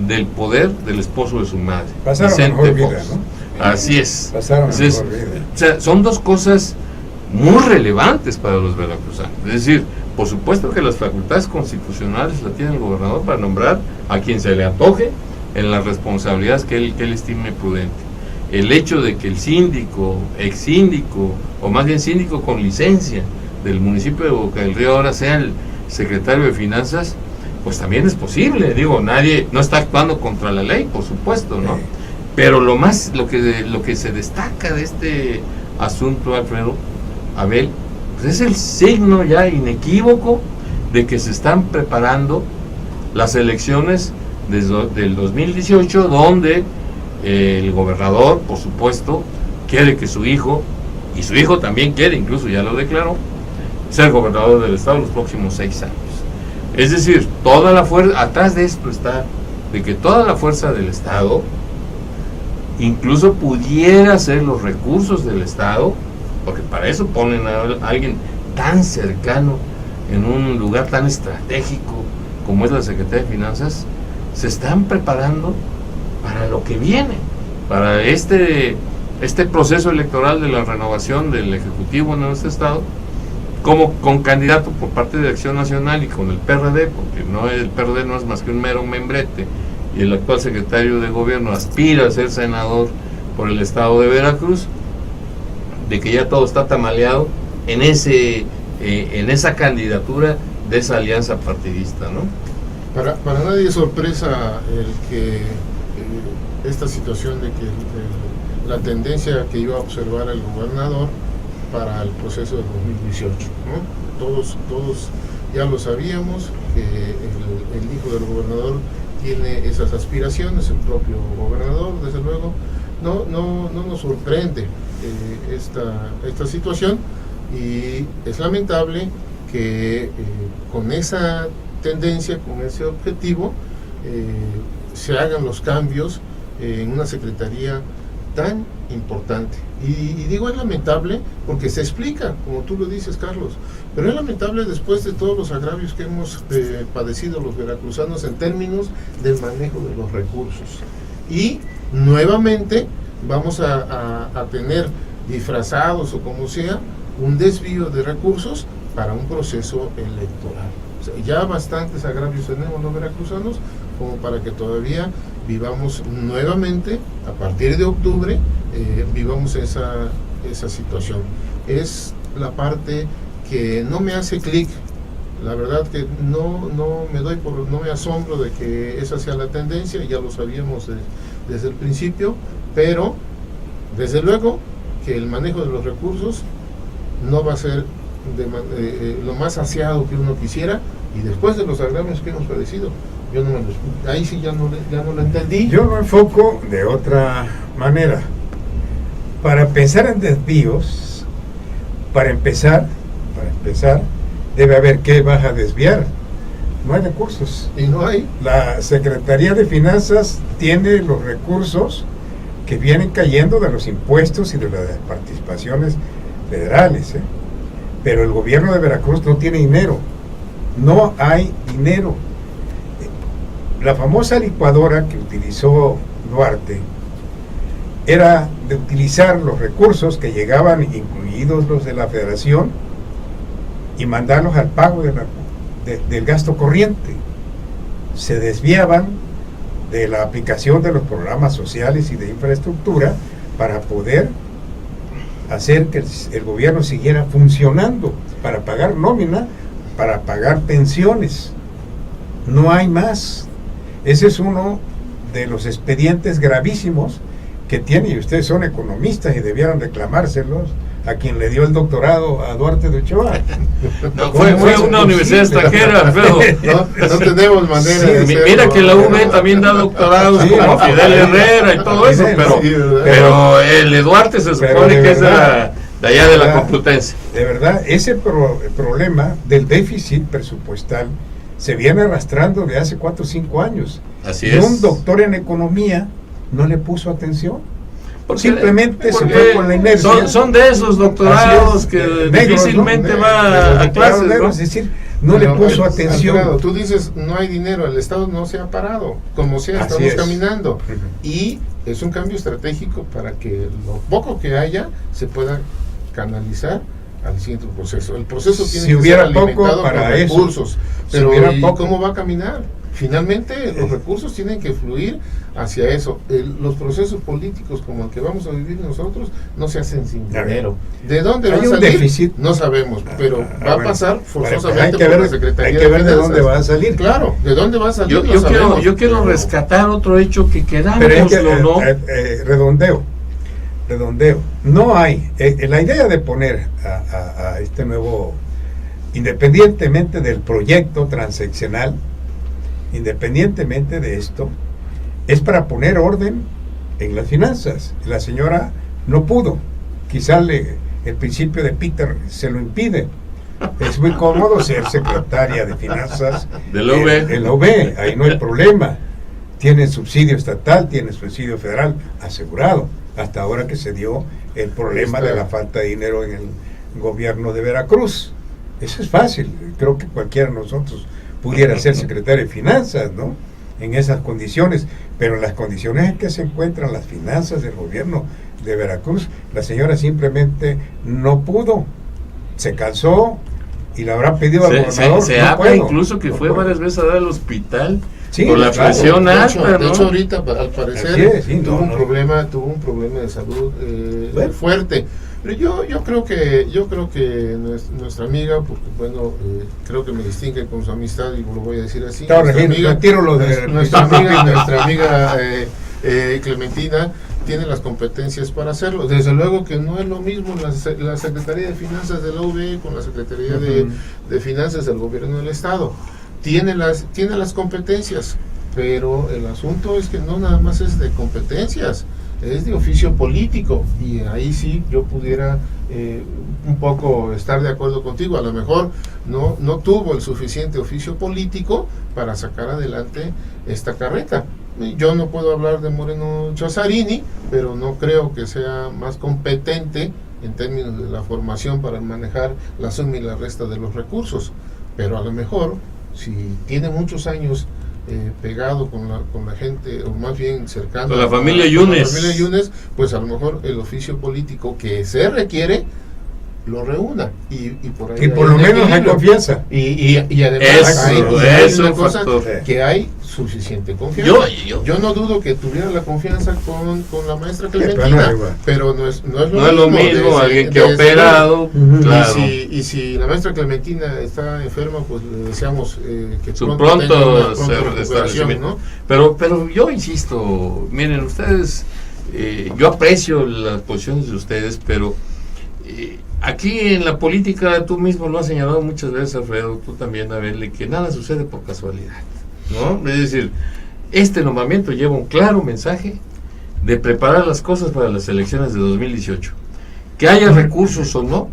del poder del esposo de su madre, Pasaron Vicente mejor vida, Fox. ¿no? Así es. Pasaron Entonces, mejor vida. o sea, son dos cosas muy relevantes para los veracruzanos. Es decir, por supuesto que las facultades constitucionales la tiene el gobernador para nombrar a quien se le antoje en las responsabilidades que él estime prudente. El hecho de que el síndico, ex síndico, o más bien síndico con licencia del municipio de Boca del Río ahora sea el secretario de Finanzas, pues también es posible. Digo, nadie no está actuando contra la ley, por supuesto, ¿no? Pero lo que se destaca de este asunto, Alfredo, Abel, pues es el signo ya inequívoco de que se están preparando las elecciones del 2018, donde el gobernador, por supuesto, quiere que su hijo, y su hijo también quiere, incluso ya lo declaró, ser gobernador del estado los próximos 6 años. Es decir, toda la fuerza, atrás de esto está, de que toda la fuerza del estado, incluso pudiera ser los recursos del estado, porque para eso ponen a alguien tan cercano en un lugar tan estratégico como es la Secretaría de Finanzas, se están preparando para lo que viene, para este proceso electoral de la renovación del Ejecutivo en nuestro estado, como con candidato por parte de Acción Nacional y con el PRD, porque el PRD no es más que un mero membrete, y el actual secretario de gobierno aspira a ser senador por el estado de Veracruz, de que ya todo está tamaleado en esa candidatura de esa alianza partidista, ¿no? Para nadie es sorpresa el que esta situación de que la tendencia que iba a observar el gobernador para el proceso de 2018, ¿no? Todos ya lo sabíamos, que el hijo del gobernador tiene esas aspiraciones, el propio gobernador, desde luego, no nos sorprende esta situación, y es lamentable que con esa tendencia, con ese objetivo, se hagan los cambios en una secretaría tan importante. Y digo es lamentable porque se explica, como tú lo dices, Carlos, pero es lamentable después de todos los agravios que hemos padecido los veracruzanos en términos del manejo de los recursos. Y nuevamente vamos a tener disfrazados o como sea un desvío de recursos para un proceso electoral. O sea, ya bastantes agravios tenemos los veracruzanos como para que todavía vivamos nuevamente, a partir de octubre, vivamos esa situación. Es la parte que no me hace clic, la verdad que no me asombro de que esa sea la tendencia, ya lo sabíamos desde el principio, pero desde luego que el manejo de los recursos no va a ser lo más aseado que uno quisiera, y después de los agravios que hemos padecido, ahí sí ya no lo entendí. Yo lo enfoco de otra manera. Para pensar en desvíos, para empezar, debe haber qué vas a desviar. No hay recursos. Y no hay. La Secretaría de Finanzas tiene los recursos que vienen cayendo de los impuestos y de las participaciones federales, pero el gobierno de Veracruz no tiene dinero. No hay dinero. La famosa licuadora que utilizó Duarte era de utilizar los recursos que llegaban, incluidos los de la federación, y mandarlos al pago del gasto corriente. Se desviaban de la aplicación de los programas sociales y de infraestructura para poder hacer que el gobierno siguiera funcionando, para pagar nómina, para pagar pensiones. No hay más. Ese es uno de los expedientes gravísimos que tiene, y ustedes son economistas y debieran reclamárselos a quien le dio el doctorado a Duarte de Ochoa. No, fue una universidad extranjera, Alfredo. No tenemos manera Sí, de hacerlo. mira que la UB también da doctorados, Sí, como Fidel Herrera y todo eso, pero el Duarte se supone que es de allá de la Complutense. De verdad, ese problema del déficit presupuestal se viene arrastrando de hace 4 o 5 años. Así y es. un doctor en economía no le puso atención. Porque- Simplemente se porque fue con la inercia. Son de esos doctorados Así es, que negros, difícilmente ¿no? va a clases, ¿no? Es decir, no Pero, le puso atención. Alfredo, tú dices, no hay dinero, el Estado no se ha parado, como sea, Así estamos es. caminando. Ujú. Y es un cambio estratégico para que lo poco que haya se pueda canalizar al siguiente proceso. El proceso tiene Si que hubiera ser poco alimentado para con eso, recursos. si Pero hubiera ¿y poco. cómo va a caminar? Finalmente los recursos tienen que fluir hacia eso. Los procesos políticos como el que vamos a vivir nosotros no se hacen sin A ver. dinero. ¿De dónde va Hay a un salir? déficit. No sabemos, pero va a bueno, pasar forzosamente hay que por ver, la Secretaría hay que ver de Finanzas. dónde va a salir. Claro, ¿de dónde va a salir? Yo No sabemos, quiero pero- rescatar otro hecho que quedamos, Pero es que, ¿no? redondeo. No hay. La idea de poner a este nuevo, independientemente del proyecto transaccional, independientemente de esto, es para poner orden en las finanzas. La señora no pudo. Quizá el principio de Peter se lo impide. Es muy cómodo ser secretaria de finanzas De la UB. en la UB, ahí no hay problema. Tiene subsidio estatal, tiene subsidio federal asegurado, hasta ahora que se dio el problema de la falta de dinero en el gobierno de Veracruz. Eso es fácil, creo que cualquiera de nosotros pudiera ser secretario de finanzas, ¿no? En esas condiciones, pero en las condiciones en que se encuentran las finanzas del gobierno de Veracruz, la señora simplemente no pudo, se cansó y le habrá pedido al gobernador. Se "No habla puedo, incluso que no fue puedo". varias veces a dar al hospital Sí, por la claro. presión De alta, ¿no? hecho, ahorita al parecer Así es, sí, tuvo no, un no. problema de salud Bueno. fuerte. Pero yo creo que nuestra amiga, porque bueno, creo que me distingue con su amistad y lo voy a decir así. Claro, Nuestra amiga, retiro lo de- nuestra amiga Clementina tiene las competencias para hacerlo. Desde luego que no es lo mismo la Secretaría de Finanzas de la UB con la Secretaría de Finanzas del Gobierno del Estado. Tiene las competencias, pero el asunto es que no nada más es de competencias, es de oficio político, y ahí sí yo pudiera un poco estar de acuerdo contigo. A lo mejor no tuvo el suficiente oficio político para sacar adelante esta carreta. Yo no puedo hablar de Moreno Chazarini, pero no creo que sea más competente en términos de la formación para manejar la suma y la resta de los recursos. Pero a lo mejor, si tiene muchos años pegado con la gente, o más bien cercano Con la familia con la Yunes. familia Yunes, pues a lo mejor el oficio político que se requiere lo reúna, y por ahí Y por hay lo un menos hay equilibrio. confianza. Y además Eso, hay eso una es un cosa factor. que hay suficiente confianza. Yo no dudo que tuviera la confianza con la maestra pero no Clementina, es igual. pero no es No es lo mismo desde- alguien que ha desde operado, luego. claro. Y si la maestra Clementina está enferma, pues le deseamos que Su tenga una pronto recuperación, restablecimiento. ¿no? Pero yo insisto, miren, ustedes, yo aprecio las posiciones de ustedes, pero aquí en la política, tú mismo lo has señalado muchas veces, Alfredo, tú también, Abel, que nada sucede por casualidad, ¿no? Es decir, este nombramiento lleva un claro mensaje de preparar las cosas para las elecciones de 2018. Que haya recursos o no,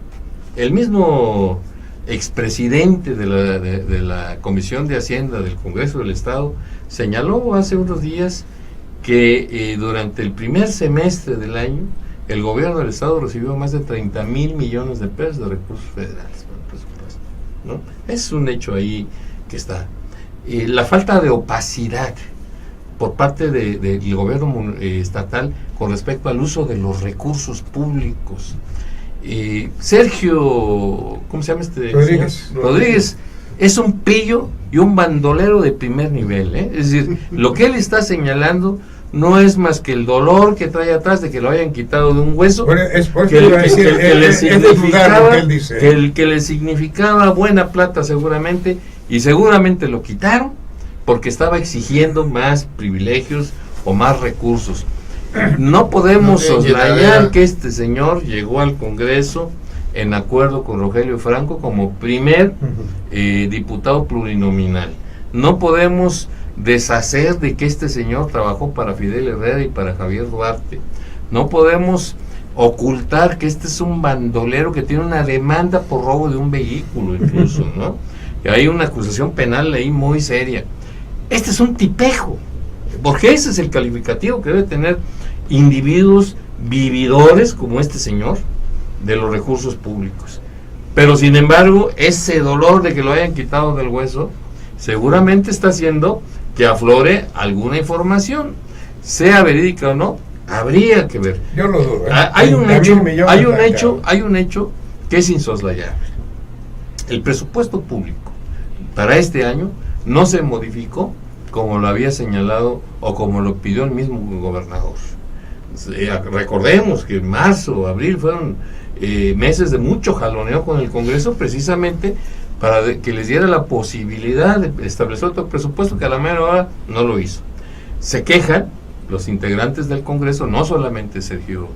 el mismo expresidente de la Comisión de Hacienda del Congreso del Estado señaló hace unos días que durante el primer semestre del año el gobierno del Estado recibió más de 30,000 millones de pesos de recursos federales para el presupuesto, ¿no? Es un hecho ahí que está. La falta de opacidad por parte del gobierno estatal con respecto al uso de los recursos públicos. Sergio, ¿cómo se llama este Rodríguez. señor? Rodríguez es un pillo y un bandolero de primer nivel, ¿eh? Es decir, lo que él está señalando no es más que el dolor que trae atrás de que lo hayan quitado de un hueso, Es por que, eso iba a decir, es de dudar significaba, lo que él dice. que le significaba buena plata seguramente, y seguramente lo quitaron porque estaba exigiendo más privilegios o más recursos. No podemos soslayar que este señor llegó al Congreso en acuerdo con Rogelio Franco como primer diputado plurinominal. No podemos deshacer de que este señor trabajó para Fidel Herrera y para Javier Duarte. No podemos ocultar que este es un bandolero que tiene una demanda por robo de un vehículo incluso, ¿no? Que hay una acusación penal ahí muy seria. Este es un tipejo, porque ese es el calificativo que debe tener individuos vividores como este señor de los recursos públicos. Pero sin embargo, ese dolor de que lo hayan quitado del hueso seguramente está haciendo que aflore alguna información, sea verídica o no, habría que ver. Yo lo dudo. Hay un hecho que es insoslayable. El presupuesto público para este año no se modificó como lo había señalado o como lo pidió el mismo gobernador. Recordemos que en marzo, abril fueron meses de mucho jaloneo con el Congreso, precisamente para que les diera la posibilidad de establecer otro presupuesto, que a la mera hora no lo hizo. Se quejan los integrantes del Congreso, no solamente Sergio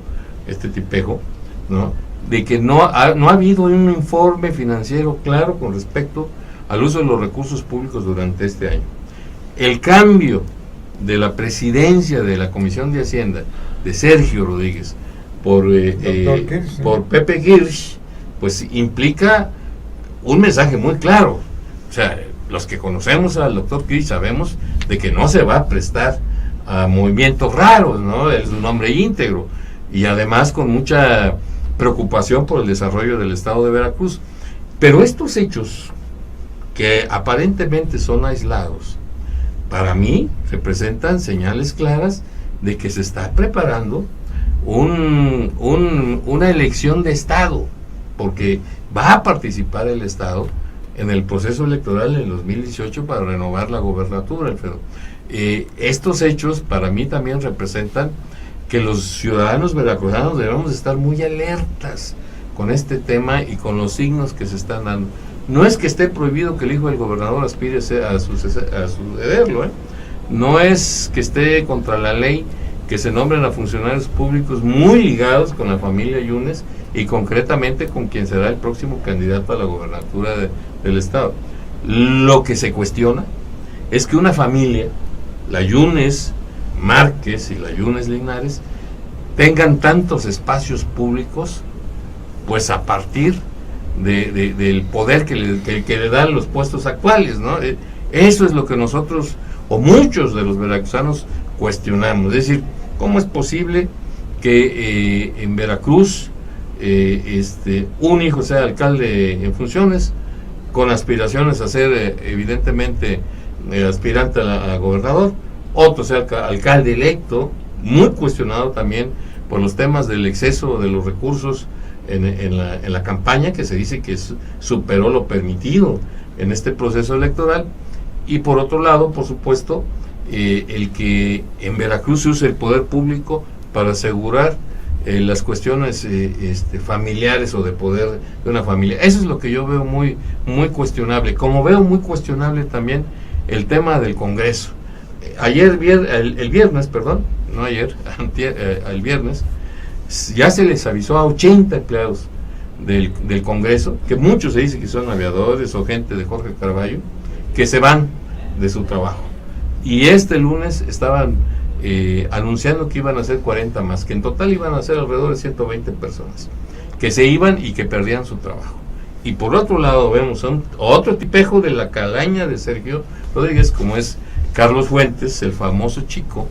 Tipejo, ¿no?, de que no ha habido un informe financiero claro con respecto al uso de los recursos públicos durante este año. El cambio de la presidencia de la Comisión de Hacienda de Sergio Rodríguez por Pepe Kirsch, pues implica un mensaje muy claro. O sea, los que conocemos al doctor Kirsch sabemos de que no se va a prestar a movimientos raros, ¿no? Es un hombre íntegro y además con mucha preocupación por el desarrollo del estado de Veracruz. Pero estos hechos, que aparentemente son aislados, para mí representan señales claras de que se está preparando una elección de Estado, porque va a participar el Estado en el proceso electoral en 2018 para renovar la gobernatura, Alfredo. Estos hechos para mí también representan que los ciudadanos veracruzanos debemos estar muy alertas con este tema y con los signos que se están dando. No es que esté prohibido que el hijo del gobernador aspire a sucederlo, no es que esté contra la ley que se nombren a funcionarios públicos muy ligados con la familia Yunes y concretamente con quien será el próximo candidato a la gobernatura del estado. Lo que se cuestiona es que una familia, la Yunes Márquez y la Yunes Linares, tengan tantos espacios públicos, pues a partir del poder que le dan los puestos actuales, ¿no? Eso es lo que nosotros, o muchos de los veracruzanos, cuestionamos. Es decir, ¿cómo es posible que en Veracruz un hijo sea alcalde en funciones, con aspiraciones a ser evidentemente aspirante a gobernador, otro sea alcalde electo, muy cuestionado también por los temas del exceso de los recursos en la campaña, que se dice que superó lo permitido en este proceso electoral, y por otro lado, por supuesto, el que en Veracruz se use el poder público para asegurar las cuestiones familiares o de poder de una familia. Eso es lo que yo veo muy, muy cuestionable, como veo muy cuestionable también el tema del Congreso. El viernes, el viernes, ya se les avisó a 80 empleados del Congreso, que muchos se dice que son aviadores o gente de Jorge Carballo, que se van de su trabajo. Y este lunes estaban anunciando que iban a ser 40 más, que en total iban a ser alrededor de 120 personas, que se iban y que perdían su trabajo. Y por otro lado vemos otro tipejo de la calaña de Sergio Rodríguez, como es Carlos Fuentes, el famoso chico,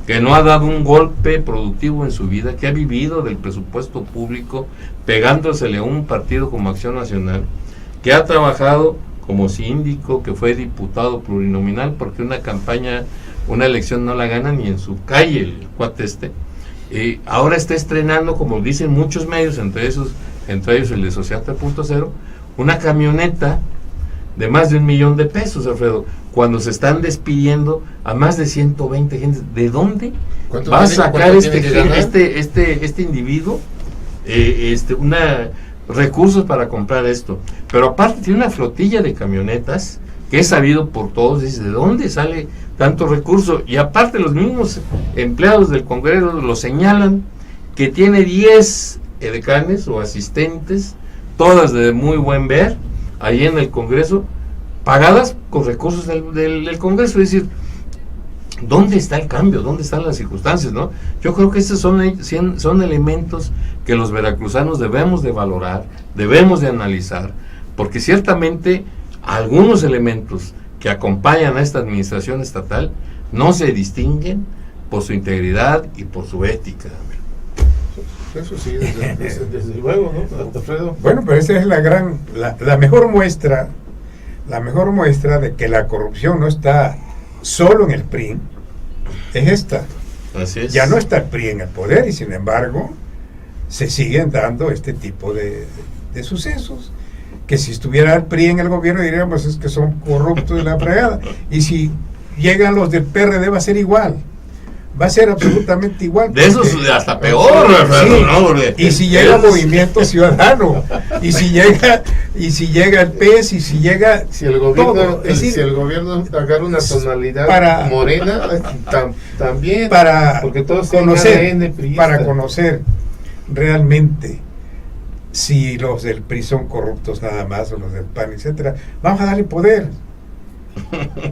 que no ha dado un golpe productivo en su vida, que ha vivido del presupuesto público, pegándosele a un partido como Acción Nacional, que ha trabajado como síndico, que fue diputado plurinominal, porque una elección no la gana ni en su calle el cuate ahora está estrenando, como dicen muchos medios, entre ellos el de Societe 3.0, una camioneta de más de $1 millón, Alfredo, cuando se están despidiendo a más de 120 gente. ¿De dónde va a sacar este individuo recursos para comprar esto? Pero aparte tiene una flotilla de camionetas que es sabido por todos, dice, ¿de dónde sale tanto recurso? Y aparte los mismos empleados del Congreso lo señalan, que tiene 10 edecanes o asistentes, todas de muy buen ver, ahí en el Congreso, pagadas con recursos del Congreso. Es decir, ¿dónde está el cambio? ¿Dónde están las circunstancias, no? Yo creo que estos son elementos que los veracruzanos debemos de valorar, debemos de analizar, porque ciertamente algunos elementos que acompañan a esta administración estatal no se distinguen por su integridad y por su ética. Eso sí, desde luego, ¿no, Alfredo? Bueno, pero esa es la mejor muestra de que la corrupción no está solo en el PRI, es esta. Así es. Ya no está el PRI en el poder y sin embargo se siguen dando este tipo de sucesos, que si estuviera el PRI en el gobierno diríamos es que son corruptos de la fregada, y si llegan los del PRD va a ser igual. Va a ser absolutamente igual. De esos hasta peor, sí, ¿no? Y si llega Movimiento Ciudadano, y si llega el PES, y si llega si el gobierno, todo, es decir, si el gobierno agarra una tonalidad morena, también porque todos conocer realmente si los del PRI son corruptos nada más, o los del PAN, etcétera, vamos a darle poder.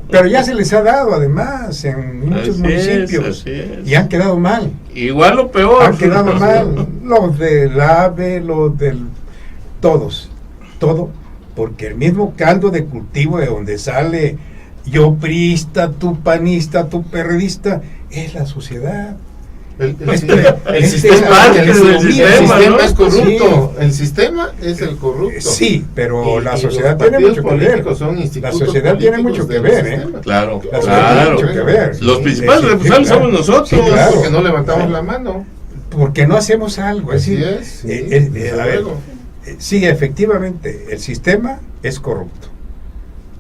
Pero ya se les ha dado además en muchos municipios y han quedado mal. Igual o peor. Han quedado mal los del AVE, los del todo, porque el mismo caldo de cultivo de donde sale yo priista, tú panista, tú perredista, es la sociedad. El sistema es corrupto. Sí. El sistema es el corrupto. Sí, pero la sociedad tiene mucho que ver. La sociedad tiene mucho que ver, Claro, mucho que ver. Los principales responsables somos nosotros. Sí, claro. Porque no levantamos la mano. Porque no hacemos algo. Así sí, efectivamente, el sistema es corrupto.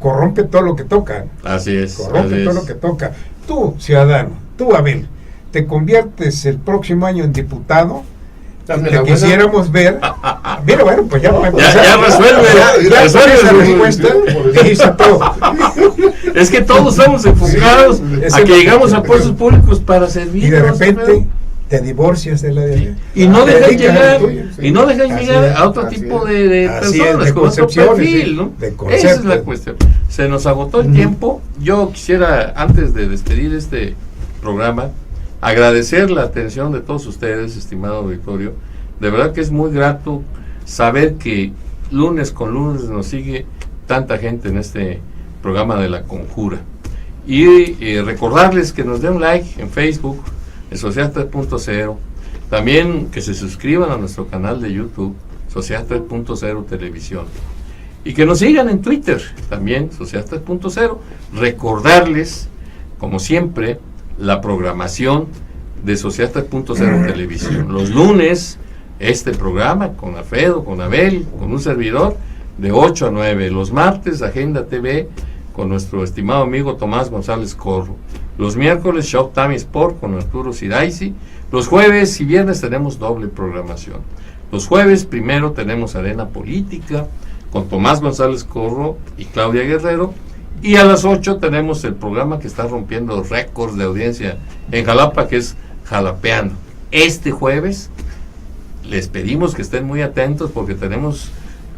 Corrompe todo lo que toca. Así es. Corrompe todo lo que toca. Tú, ciudadano, tú, Abel, te conviertes el próximo año en diputado, te quisiéramos ver. Mira, bueno, pues ya resuelve la respuesta y dice todo. Es que todos estamos enfocados a que llegamos a puestos públicos para servir. Y de repente te divorcias de la de y no dejan llegar a otro tipo de personas con otro perfil, ¿no? Esa es la cuestión. Se nos agotó el tiempo. Yo quisiera, antes de despedir este programa, agradecer la atención de todos ustedes, estimado auditorio. De verdad que es muy grato saber que lunes con lunes nos sigue tanta gente en este programa de La Conjura. Y recordarles que nos den like en Facebook, en Sociedad 3.0. También que se suscriban a nuestro canal de YouTube, Sociedad 3.0 Televisión. Y que nos sigan en Twitter, también Sociedad 3.0. Recordarles, como siempre, la programación de Sociedad 3.0 Televisión. Los lunes, este programa con Alfredo, con Abel, con un servidor, de 8 a 9. Los martes, Agenda TV, con nuestro estimado amigo Tomás González Corro. Los miércoles, Showtime Sport, con Arturo Siraisi. Los jueves y viernes tenemos doble programación. Los jueves, primero, tenemos Arena Política, con Tomás González Corro y Claudia Guerrero. Y a las 8 tenemos el programa que está rompiendo récords de audiencia en Jalapa, que es Jalapeando. Este jueves les pedimos que estén muy atentos porque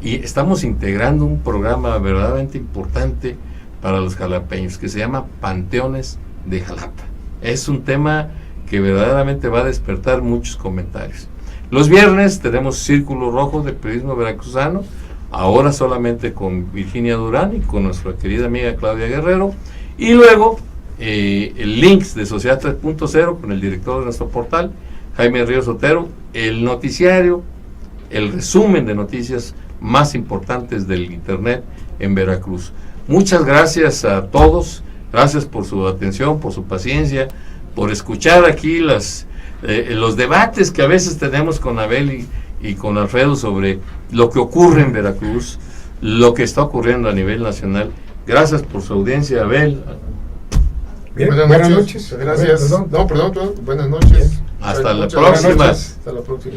estamos integrando un programa verdaderamente importante para los jalapeños que se llama Panteones de Jalapa. Es un tema que verdaderamente va a despertar muchos comentarios. Los viernes tenemos Círculo Rojo de Periodismo Veracruzano, ahora solamente con Virginia Durán y con nuestra querida amiga Claudia Guerrero, y luego el Links de Sociedad 3.0 con el director de nuestro portal, Jaime Ríos Otero, el noticiario, el resumen de noticias más importantes del internet en Veracruz. Muchas gracias a todos, gracias por su atención, por su paciencia, por escuchar aquí los debates que a veces tenemos con Abel y con Alfredo sobre lo que ocurre en Veracruz, lo que está ocurriendo a nivel nacional. Gracias por su audiencia, Abel. Bien, buenas noches. Gracias. Perdón. Buenas noches. Hasta la próxima. Hasta la próxima.